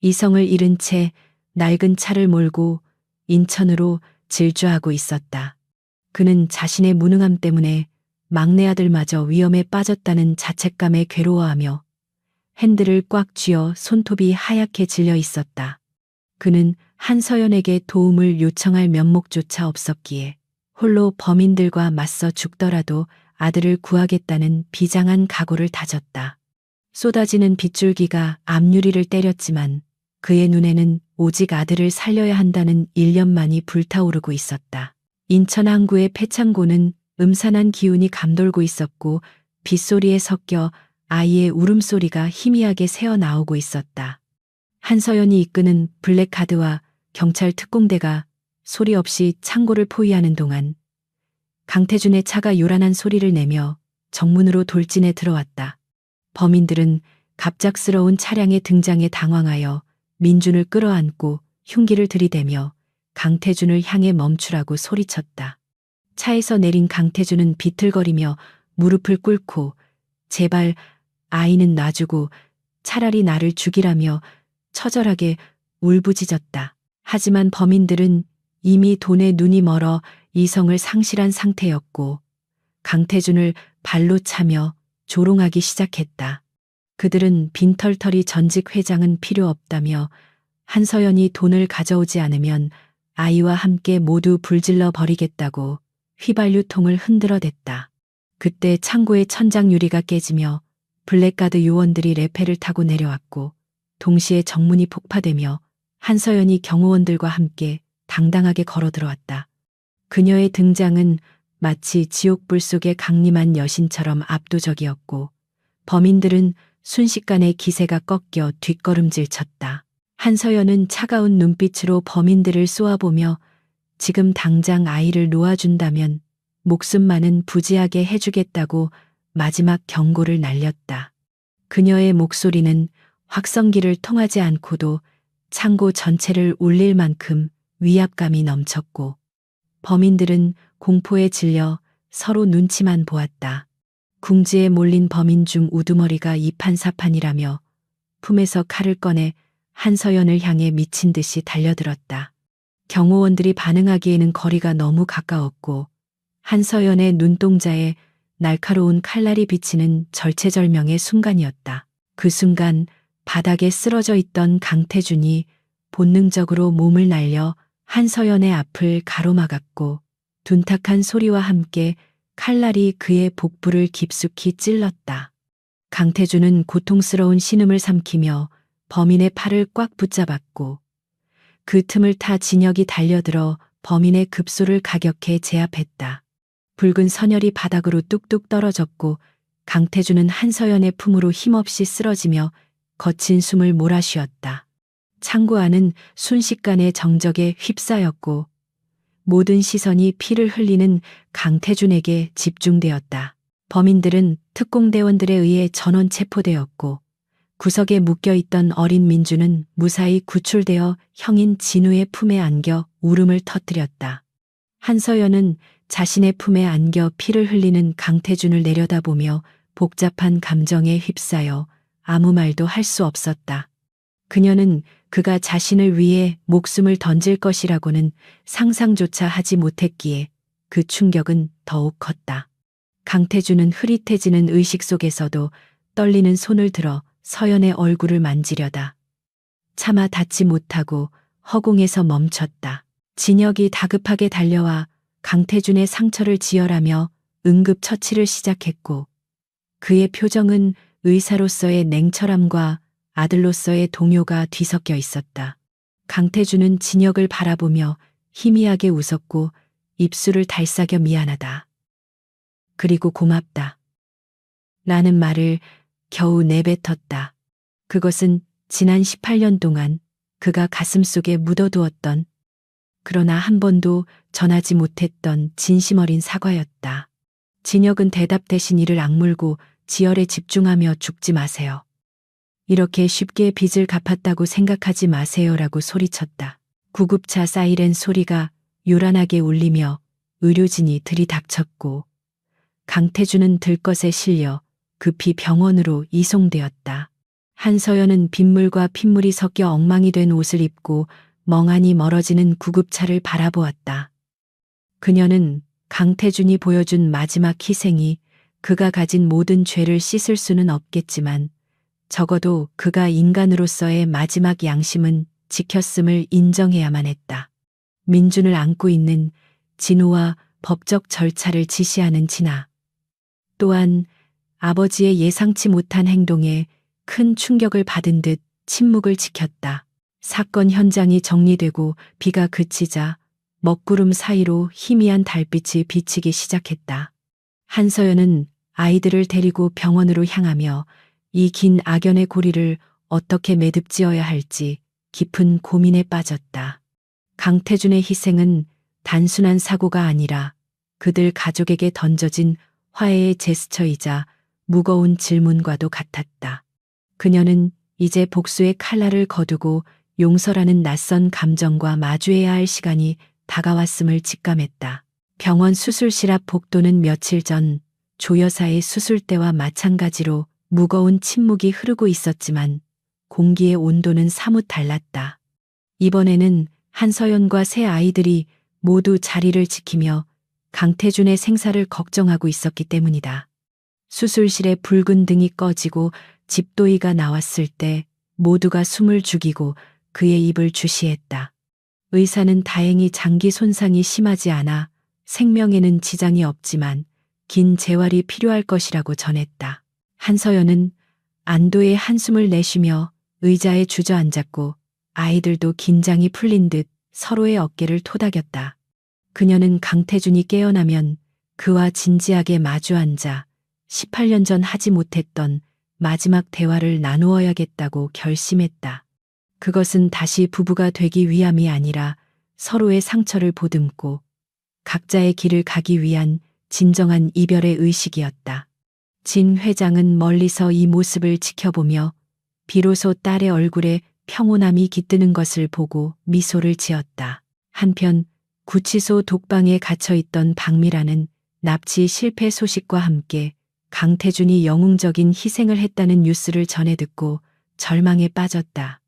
A: 이성을 잃은 채 낡은 차를 몰고 인천으로 질주하고 있었다. 그는 자신의 무능함 때문에 막내 아들마저 위험에 빠졌다는 자책감에 괴로워하며 핸들을 꽉 쥐어 손톱이 하얗게 질려 있었다. 그는 한서연에게 도움을 요청할 면목조차 없었기에 홀로 범인들과 맞서 죽더라도 아들을 구하겠다는 비장한 각오를 다졌다. 쏟아지는 빗줄기가 앞유리를 때렸지만 그의 눈에는 오직 아들을 살려야 한다는 일념만이 불타오르고 있었다. 인천 항구의 폐창고는 음산한 기운이 감돌고 있었고 빗소리에 섞여 아이의 울음소리가 희미하게 새어나오고 있었다. 한서연이 이끄는 블랙가드와 경찰 특공대가 소리 없이 창고를 포위하는 동안 강태준의 차가 요란한 소리를 내며 정문으로 돌진해 들어왔다. 범인들은 갑작스러운 차량의 등장에 당황하여 민준을 끌어안고 흉기를 들이대며 강태준을 향해 멈추라고 소리쳤다. 차에서 내린 강태준은 비틀거리며 무릎을 꿇고 제발 아이는 놔주고 차라리 나를 죽이라며 처절하게 울부짖었다. 하지만 범인들은 이미 돈에 눈이 멀어 이성을 상실한 상태였고 강태준을 발로 차며 조롱하기 시작했다. 그들은 빈털터리 전직 회장은 필요 없다며 한서연이 돈을 가져오지 않으면 아이와 함께 모두 불질러 버리겠다고 휘발유통을 흔들어댔다. 그때 창고의 천장 유리가 깨지며 블랙가드 요원들이 레페를 타고 내려왔고 동시에 정문이 폭파되며 한서연이 경호원들과 함께 당당하게 걸어 들어왔다. 그녀의 등장은 마치 지옥불 속의 강림한 여신처럼 압도적이었고 범인들은 순식간에 기세가 꺾여 뒷걸음질 쳤다. 한서연은 차가운 눈빛으로 범인들을 쏘아보며 지금 당장 아이를 놓아준다면 목숨만은 부지하게 해주겠다고 마지막 경고를 날렸다. 그녀의 목소리는 확성기를 통하지 않고도 창고 전체를 울릴 만큼 위압감이 넘쳤고 범인들은 공포에 질려 서로 눈치만 보았다. 궁지에 몰린 범인 중 우두머리가 이판사판이라며 품에서 칼을 꺼내 한서연을 향해 미친 듯이 달려들었다. 경호원들이 반응하기에는 거리가 너무 가까웠고 한서연의 눈동자에 날카로운 칼날이 비치는 절체절명의 순간이었다. 그 순간 바닥에 쓰러져 있던 강태준이 본능적으로 몸을 날려 한서연의 앞을 가로막았고 둔탁한 소리와 함께 칼날이 그의 복부를 깊숙이 찔렀다. 강태준은 고통스러운 신음을 삼키며 범인의 팔을 꽉 붙잡았고 그 틈을 타 진혁이 달려들어 범인의 급소를 가격해 제압했다. 붉은 선혈이 바닥으로 뚝뚝 떨어졌고 강태준은 한서연의 품으로 힘없이 쓰러지며 거친 숨을 몰아쉬었다. 창고 안은 순식간에 정적에 휩싸였고 모든 시선이 피를 흘리는 강태준에게 집중되었다. 범인들은 특공대원들에 의해 전원 체포되었고 구석에 묶여있던 어린 민주는 무사히 구출되어 형인 진우의 품에 안겨 울음을 터뜨렸다. 한서연은 자신의 품에 안겨 피를 흘리는 강태준을 내려다보며 복잡한 감정에 휩싸여 아무 말도 할 수 없었다. 그녀는 그가 자신을 위해 목숨을 던질 것이라고는 상상조차 하지 못했기에 그 충격은 더욱 컸다. 강태준은 흐릿해지는 의식 속에서도 떨리는 손을 들어 서연의 얼굴을 만지려다 차마 닿지 못하고 허공에서 멈췄다. 진혁이 다급하게 달려와 강태준의 상처를 지혈하며 응급처치를 시작했고 그의 표정은 의사로서의 냉철함과 아들로서의 동요가 뒤섞여 있었다. 강태준은 진혁을 바라보며 희미하게 웃었고 입술을 달싹여 미안하다. 그리고 고맙다. 라는 말을 겨우 내뱉었다. 그것은 지난 18년 동안 그가 가슴속에 묻어두었던 그러나 한 번도 전하지 못했던 진심 어린 사과였다. 진혁은 대답 대신 이를 악물고 지혈에 집중하며 죽지 마세요. 이렇게 쉽게 빚을 갚았다고 생각하지 마세요라고 소리쳤다. 구급차 사이렌 소리가 요란하게 울리며 의료진이 들이닥쳤고 강태준은 들것에 실려 급히 병원으로 이송되었다. 한서연은 빗물과 핏물이 섞여 엉망이 된 옷을 입고 멍하니 멀어지는 구급차를 바라보았다. 그녀는 강태준이 보여준 마지막 희생이 그가 가진 모든 죄를 씻을 수는 없겠지만 적어도 그가 인간으로서의 마지막 양심은 지켰음을 인정해야만 했다. 민준을 안고 있는 진우와 법적 절차를 지시하는 진아. 또한 아버지의 예상치 못한 행동에 큰 충격을 받은 듯 침묵을 지켰다. 사건 현장이 정리되고 비가 그치자 먹구름 사이로 희미한 달빛이 비치기 시작했다. 한서연은 아이들을 데리고 병원으로 향하며 이 긴 악연의 고리를 어떻게 매듭지어야 할지 깊은 고민에 빠졌다. 강태준의 희생은 단순한 사고가 아니라 그들 가족에게 던져진 화해의 제스처이자 무거운 질문과도 같았다. 그녀는 이제 복수의 칼날을 거두고 용서라는 낯선 감정과 마주해야 할 시간이 다가왔음을 직감했다. 병원 수술실 앞 복도는 며칠 전 조 여사의 수술 때와 마찬가지로 무거운 침묵이 흐르고 있었지만 공기의 온도는 사뭇 달랐다. 이번에는 한서연과 세 아이들이 모두 자리를 지키며 강태준의 생사를 걱정하고 있었기 때문이다. 수술실에 붉은 등이 꺼지고 집도이가 나왔을 때 모두가 숨을 죽이고 그의 입을 주시했다. 의사는 다행히 장기 손상이 심하지 않아 생명에는 지장이 없지만 긴 재활이 필요할 것이라고 전했다. 한서연은 안도의 한숨을 내쉬며 의자에 주저앉았고 아이들도 긴장이 풀린 듯 서로의 어깨를 토닥였다. 그녀는 강태준이 깨어나면 그와 진지하게 마주 앉아 18년 전 하지 못했던 마지막 대화를 나누어야겠다고 결심했다. 그것은 다시 부부가 되기 위함이 아니라 서로의 상처를 보듬고 각자의 길을 가기 위한 진정한 이별의 의식이었다. 진 회장은 멀리서 이 모습을 지켜보며 비로소 딸의 얼굴에 평온함이 깃드는 것을 보고 미소를 지었다. 한편 구치소 독방에 갇혀있던 박미라는 납치 실패 소식과 함께 강태준이 영웅적인 희생을 했다는 뉴스를 전해 듣고 절망에 빠졌다.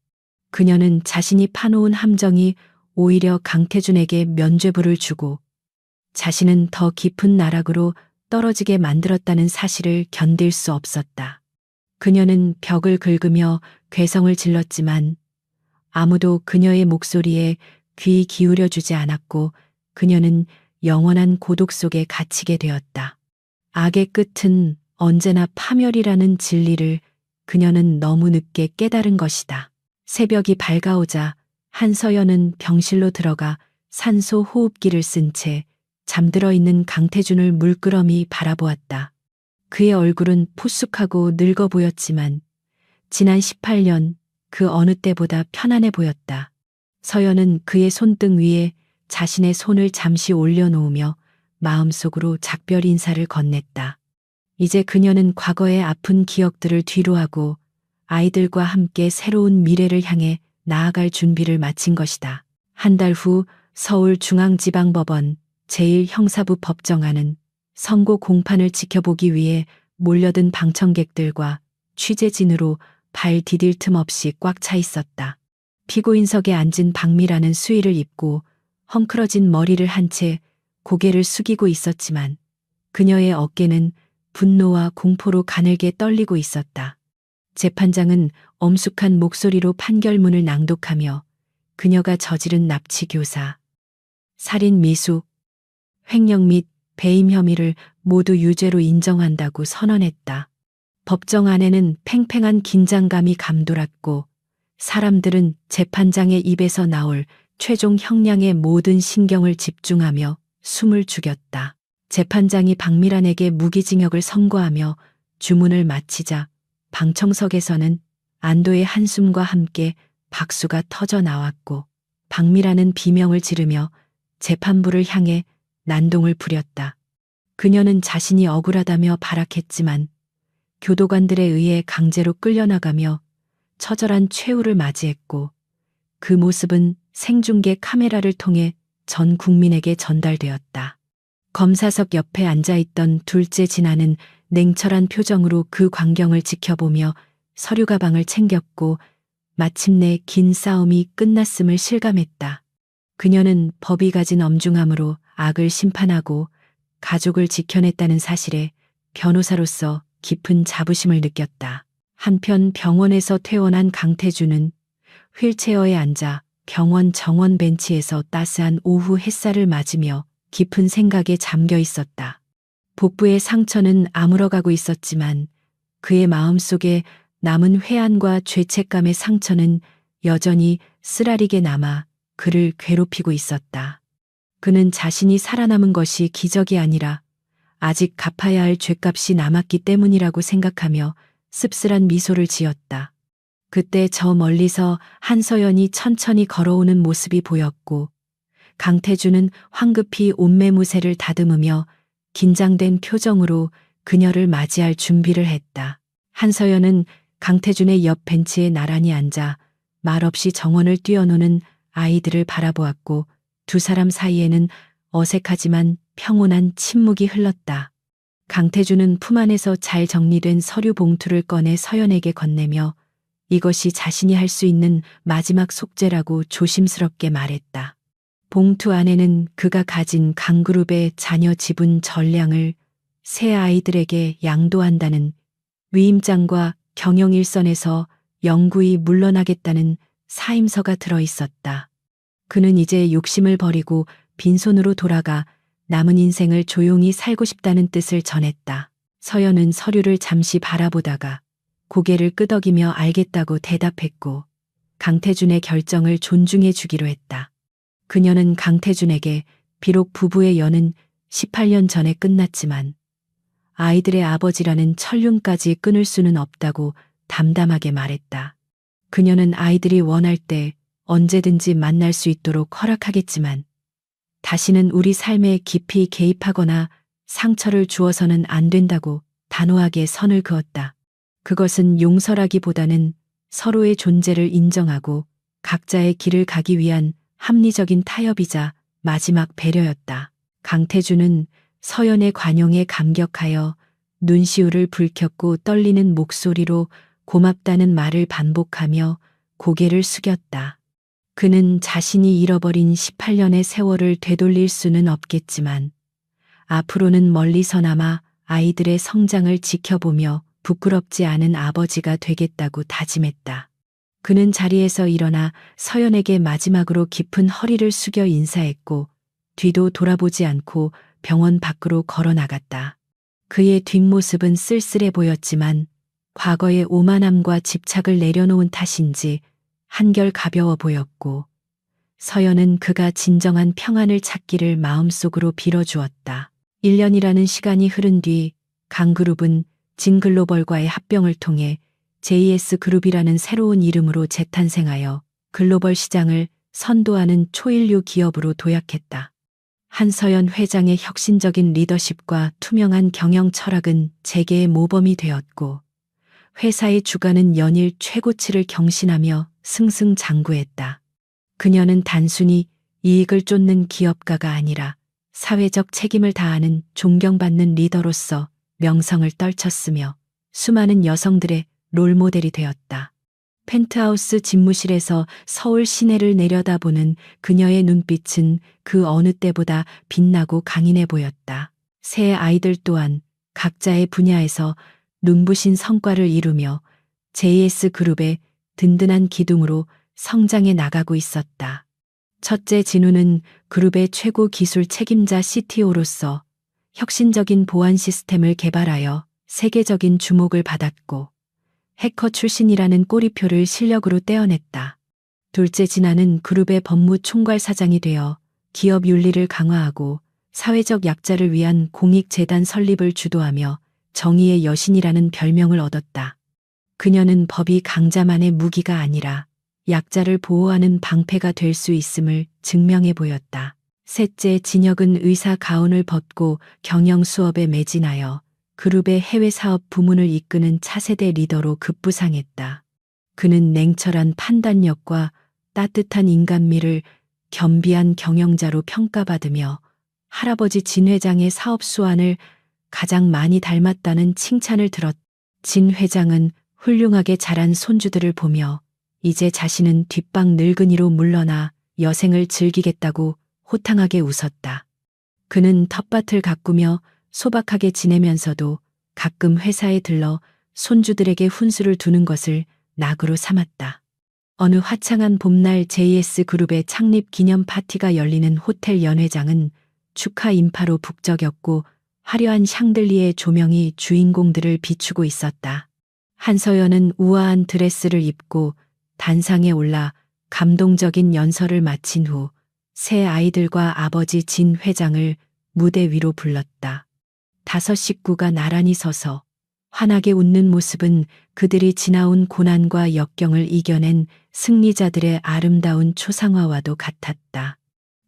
A: 그녀는 자신이 파놓은 함정이 오히려 강태준에게 면죄부를 주고 자신은 더 깊은 나락으로 떨어지게 만들었다는 사실을 견딜 수 없었다. 그녀는 벽을 긁으며 괴성을 질렀지만 아무도 그녀의 목소리에 귀 기울여주지 않았고 그녀는 영원한 고독 속에 갇히게 되었다. 악의 끝은 언제나 파멸이라는 진리를 그녀는 너무 늦게 깨달은 것이다. 새벽이 밝아오자 한서연은 병실로 들어가 산소 호흡기를 쓴 채 잠들어 있는 강태준을 물끄러미 바라보았다. 그의 얼굴은 포숙하고 늙어 보였지만 지난 18년 그 어느 때보다 편안해 보였다. 서연은 그의 손등 위에 자신의 손을 잠시 올려놓으며 마음속으로 작별 인사를 건넸다. 이제 그녀는 과거의 아픈 기억들을 뒤로하고 아이들과 함께 새로운 미래를 향해 나아갈 준비를 마친 것이다. 한 달 후 서울중앙지방법원 제1형사부 법정안은 선고 공판을 지켜보기 위해 몰려든 방청객들과 취재진으로 발 디딜 틈 없이 꽉 차 있었다. 피고인석에 앉은 박미라는 수의를 입고 헝클어진 머리를 한 채 고개를 숙이고 있었지만 그녀의 어깨는 분노와 공포로 가늘게 떨리고 있었다. 재판장은 엄숙한 목소리로 판결문을 낭독하며 그녀가 저지른 납치 교사, 살인 미수, 횡령 및 배임 혐의를 모두 유죄로 인정한다고 선언했다. 법정 안에는 팽팽한 긴장감이 감돌았고 사람들은 재판장의 입에서 나올 최종 형량에 모든 신경을 집중하며 숨을 죽였다. 재판장이 박미란에게 무기징역을 선고하며 주문을 마치자 방청석에서는 안도의 한숨과 함께 박수가 터져 나왔고 박미란은 비명을 지르며 재판부를 향해 난동을 부렸다. 그녀는 자신이 억울하다며 발악했지만 교도관들에 의해 강제로 끌려나가며 처절한 최후를 맞이했고 그 모습은 생중계 카메라를 통해 전 국민에게 전달되었다. 검사석 옆에 앉아있던 둘째 진아는 냉철한 표정으로 그 광경을 지켜보며 서류 가방을 챙겼고 마침내 긴 싸움이 끝났음을 실감했다. 그녀는 법이 가진 엄중함으로 악을 심판하고 가족을 지켜냈다는 사실에 변호사로서 깊은 자부심을 느꼈다. 한편 병원에서 퇴원한 강태준은 휠체어에 앉아 병원 정원 벤치에서 따스한 오후 햇살을 맞으며 깊은 생각에 잠겨 있었다. 복부의 상처는 아물어가고 있었지만 그의 마음속에 남은 회한과 죄책감의 상처는 여전히 쓰라리게 남아 그를 괴롭히고 있었다. 그는 자신이 살아남은 것이 기적이 아니라 아직 갚아야 할 죗값이 남았기 때문이라고 생각하며 씁쓸한 미소를 지었다. 그때 저 멀리서 한서연이 천천히 걸어오는 모습이 보였고 강태준은 황급히 옷매무새를 다듬으며 긴장된 표정으로 그녀를 맞이할 준비를 했다. 한서연은 강태준의 옆 벤치에 나란히 앉아 말없이 정원을 뛰어노는 아이들을 바라보았고 두 사람 사이에는 어색하지만 평온한 침묵이 흘렀다. 강태준은 품 안에서 잘 정리된 서류 봉투를 꺼내 서연에게 건네며 이것이 자신이 할 수 있는 마지막 속죄라고 조심스럽게 말했다. 봉투 안에는 그가 가진 강그룹의 자녀 지분 전량을 새 아이들에게 양도한다는 위임장과 경영일선에서 영구히 물러나겠다는 사임서가 들어 있었다. 그는 이제 욕심을 버리고 빈손으로 돌아가 남은 인생을 조용히 살고 싶다는 뜻을 전했다. 서연은 서류를 잠시 바라보다가 고개를 끄덕이며 알겠다고 대답했고 강태준의 결정을 존중해 주기로 했다. 그녀는 강태준에게 비록 부부의 연은 18년 전에 끝났지만 아이들의 아버지라는 천륜까지 끊을 수는 없다고 담담하게 말했다. 그녀는 아이들이 원할 때 언제든지 만날 수 있도록 허락하겠지만 다시는 우리 삶에 깊이 개입하거나 상처를 주어서는 안 된다고 단호하게 선을 그었다. 그것은 용서라기보다는 서로의 존재를 인정하고 각자의 길을 가기 위한 합리적인 타협이자 마지막 배려였다. 강태준은 서연의 관용에 감격하여 눈시울을 붉혔고 떨리는 목소리로 고맙다는 말을 반복하며 고개를 숙였다. 그는 자신이 잃어버린 18년의 세월을 되돌릴 수는 없겠지만 앞으로는 멀리서나마 아이들의 성장을 지켜보며 부끄럽지 않은 아버지가 되겠다고 다짐했다. 그는 자리에서 일어나 서연에게 마지막으로 깊은 허리를 숙여 인사했고 뒤도 돌아보지 않고 병원 밖으로 걸어 나갔다. 그의 뒷모습은 쓸쓸해 보였지만 과거의 오만함과 집착을 내려놓은 탓인지 한결 가벼워 보였고 서연은 그가 진정한 평안을 찾기를 마음속으로 빌어주었다. 1년이라는 시간이 흐른 뒤 강그룹은 진글로벌과의 합병을 통해 JS그룹이라는 새로운 이름으로 재탄생하여 글로벌 시장을 선도하는 초일류 기업으로 도약했다. 한서연 회장의 혁신적인 리더십과 투명한 경영 철학은 재계의 모범이 되었고 회사의 주가는 연일 최고치를 경신하며 승승장구했다. 그녀는 단순히 이익을 쫓는 기업가가 아니라 사회적 책임을 다하는 존경받는 리더로서 명성을 떨쳤으며 수많은 여성들의 롤모델이 되었다. 펜트하우스 집무실에서 서울 시내를 내려다보는 그녀의 눈빛은 그 어느 때보다 빛나고 강인해 보였다. 새 아이들 또한 각자의 분야에서 눈부신 성과를 이루며 JS그룹의 든든한 기둥으로 성장해 나가고 있었다. 첫째 진우는 그룹의 최고 기술 책임자 CTO로서 혁신적인 보안 시스템을 개발하여 세계적인 주목을 받았고 해커 출신이라는 꼬리표를 실력으로 떼어냈다. 둘째 진아는 그룹의 법무총괄사장이 되어 기업 윤리를 강화하고 사회적 약자를 위한 공익재단 설립을 주도하며 정의의 여신이라는 별명을 얻었다. 그녀는 법이 강자만의 무기가 아니라 약자를 보호하는 방패가 될 수 있음을 증명해 보였다. 셋째 진혁은 의사 가운을 벗고 경영 수업에 매진하여 그룹의 해외 사업 부문을 이끄는 차세대 리더로 급부상했다. 그는 냉철한 판단력과 따뜻한 인간미를 겸비한 경영자로 평가받으며 할아버지 진 회장의 사업 수완을 가장 많이 닮았다는 칭찬을 들었다. 진 회장은 훌륭하게 자란 손주들을 보며 이제 자신은 뒷방 늙은이로 물러나 여생을 즐기겠다고 호탕하게 웃었다. 그는 텃밭을 가꾸며 소박하게 지내면서도 가끔 회사에 들러 손주들에게 훈수를 두는 것을 낙으로 삼았다. 어느 화창한 봄날 JS그룹의 창립 기념 파티가 열리는 호텔 연회장은 축하 인파로 북적였고 화려한 샹들리에 조명이 주인공들을 비추고 있었다. 한서연은 우아한 드레스를 입고 단상에 올라 감동적인 연설을 마친 후 새 아이들과 아버지 진 회장을 무대 위로 불렀다. 5 식구가 나란히 서서 환하게 웃는 모습은 그들이 지나온 고난과 역경을 이겨낸 승리자들의 아름다운 초상화와도 같았다.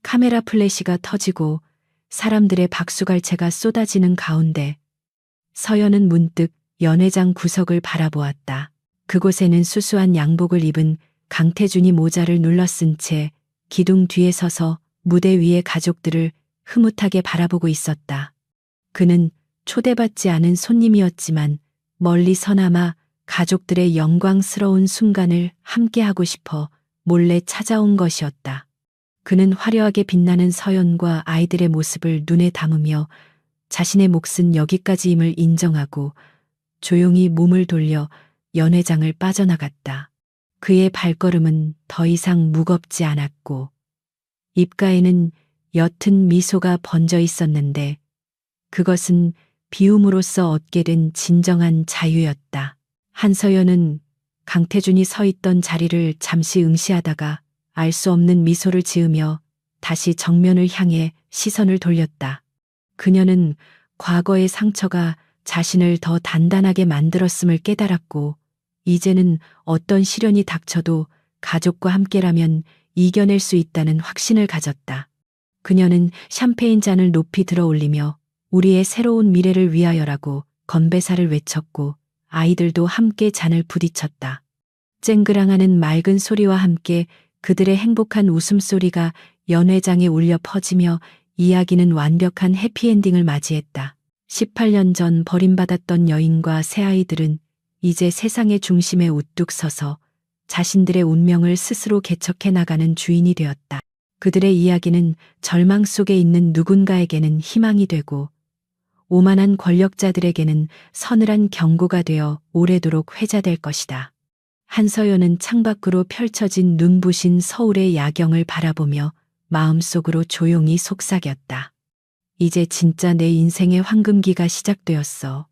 A: 카메라 플래시가 터지고 사람들의 박수갈채가 쏟아지는 가운데 서연은 문득 연회장 구석을 바라보았다. 그곳에는 수수한 양복을 입은 강태준이 모자를 눌러쓴 채 기둥 뒤에 서서 무대 위의 가족들을 흐뭇하게 바라보고 있었다. 그는 초대받지 않은 손님이었지만 멀리서나마 가족들의 영광스러운 순간을 함께하고 싶어 몰래 찾아온 것이었다. 그는 화려하게 빛나는 서연과 아이들의 모습을 눈에 담으며 자신의 몫은 여기까지임을 인정하고 조용히 몸을 돌려 연회장을 빠져나갔다. 그의 발걸음은 더 이상 무겁지 않았고 입가에는 옅은 미소가 번져 있었는데 그것은 비움으로써 얻게 된 진정한 자유였다. 한서연은 강태준이 서 있던 자리를 잠시 응시하다가 알 수 없는 미소를 지으며 다시 정면을 향해 시선을 돌렸다. 그녀는 과거의 상처가 자신을 더 단단하게 만들었음을 깨달았고 이제는 어떤 시련이 닥쳐도 가족과 함께라면 이겨낼 수 있다는 확신을 가졌다. 그녀는 샴페인 잔을 높이 들어 올리며 우리의 새로운 미래를 위하여라고 건배사를 외쳤고 아이들도 함께 잔을 부딪혔다. 쨍그랑하는 맑은 소리와 함께 그들의 행복한 웃음소리가 연회장에 울려 퍼지며 이야기는 완벽한 해피엔딩을 맞이했다. 18년 전 버림받았던 여인과 새 아이들은 이제 세상의 중심에 우뚝 서서 자신들의 운명을 스스로 개척해 나가는 주인이 되었다. 그들의 이야기는 절망 속에 있는 누군가에게는 희망이 되고 오만한 권력자들에게는 서늘한 경고가 되어 오래도록 회자될 것이다. 한서연은 창밖으로 펼쳐진 눈부신 서울의 야경을 바라보며 마음속으로 조용히 속삭였다. 이제 진짜 내 인생의 황금기가 시작되었어.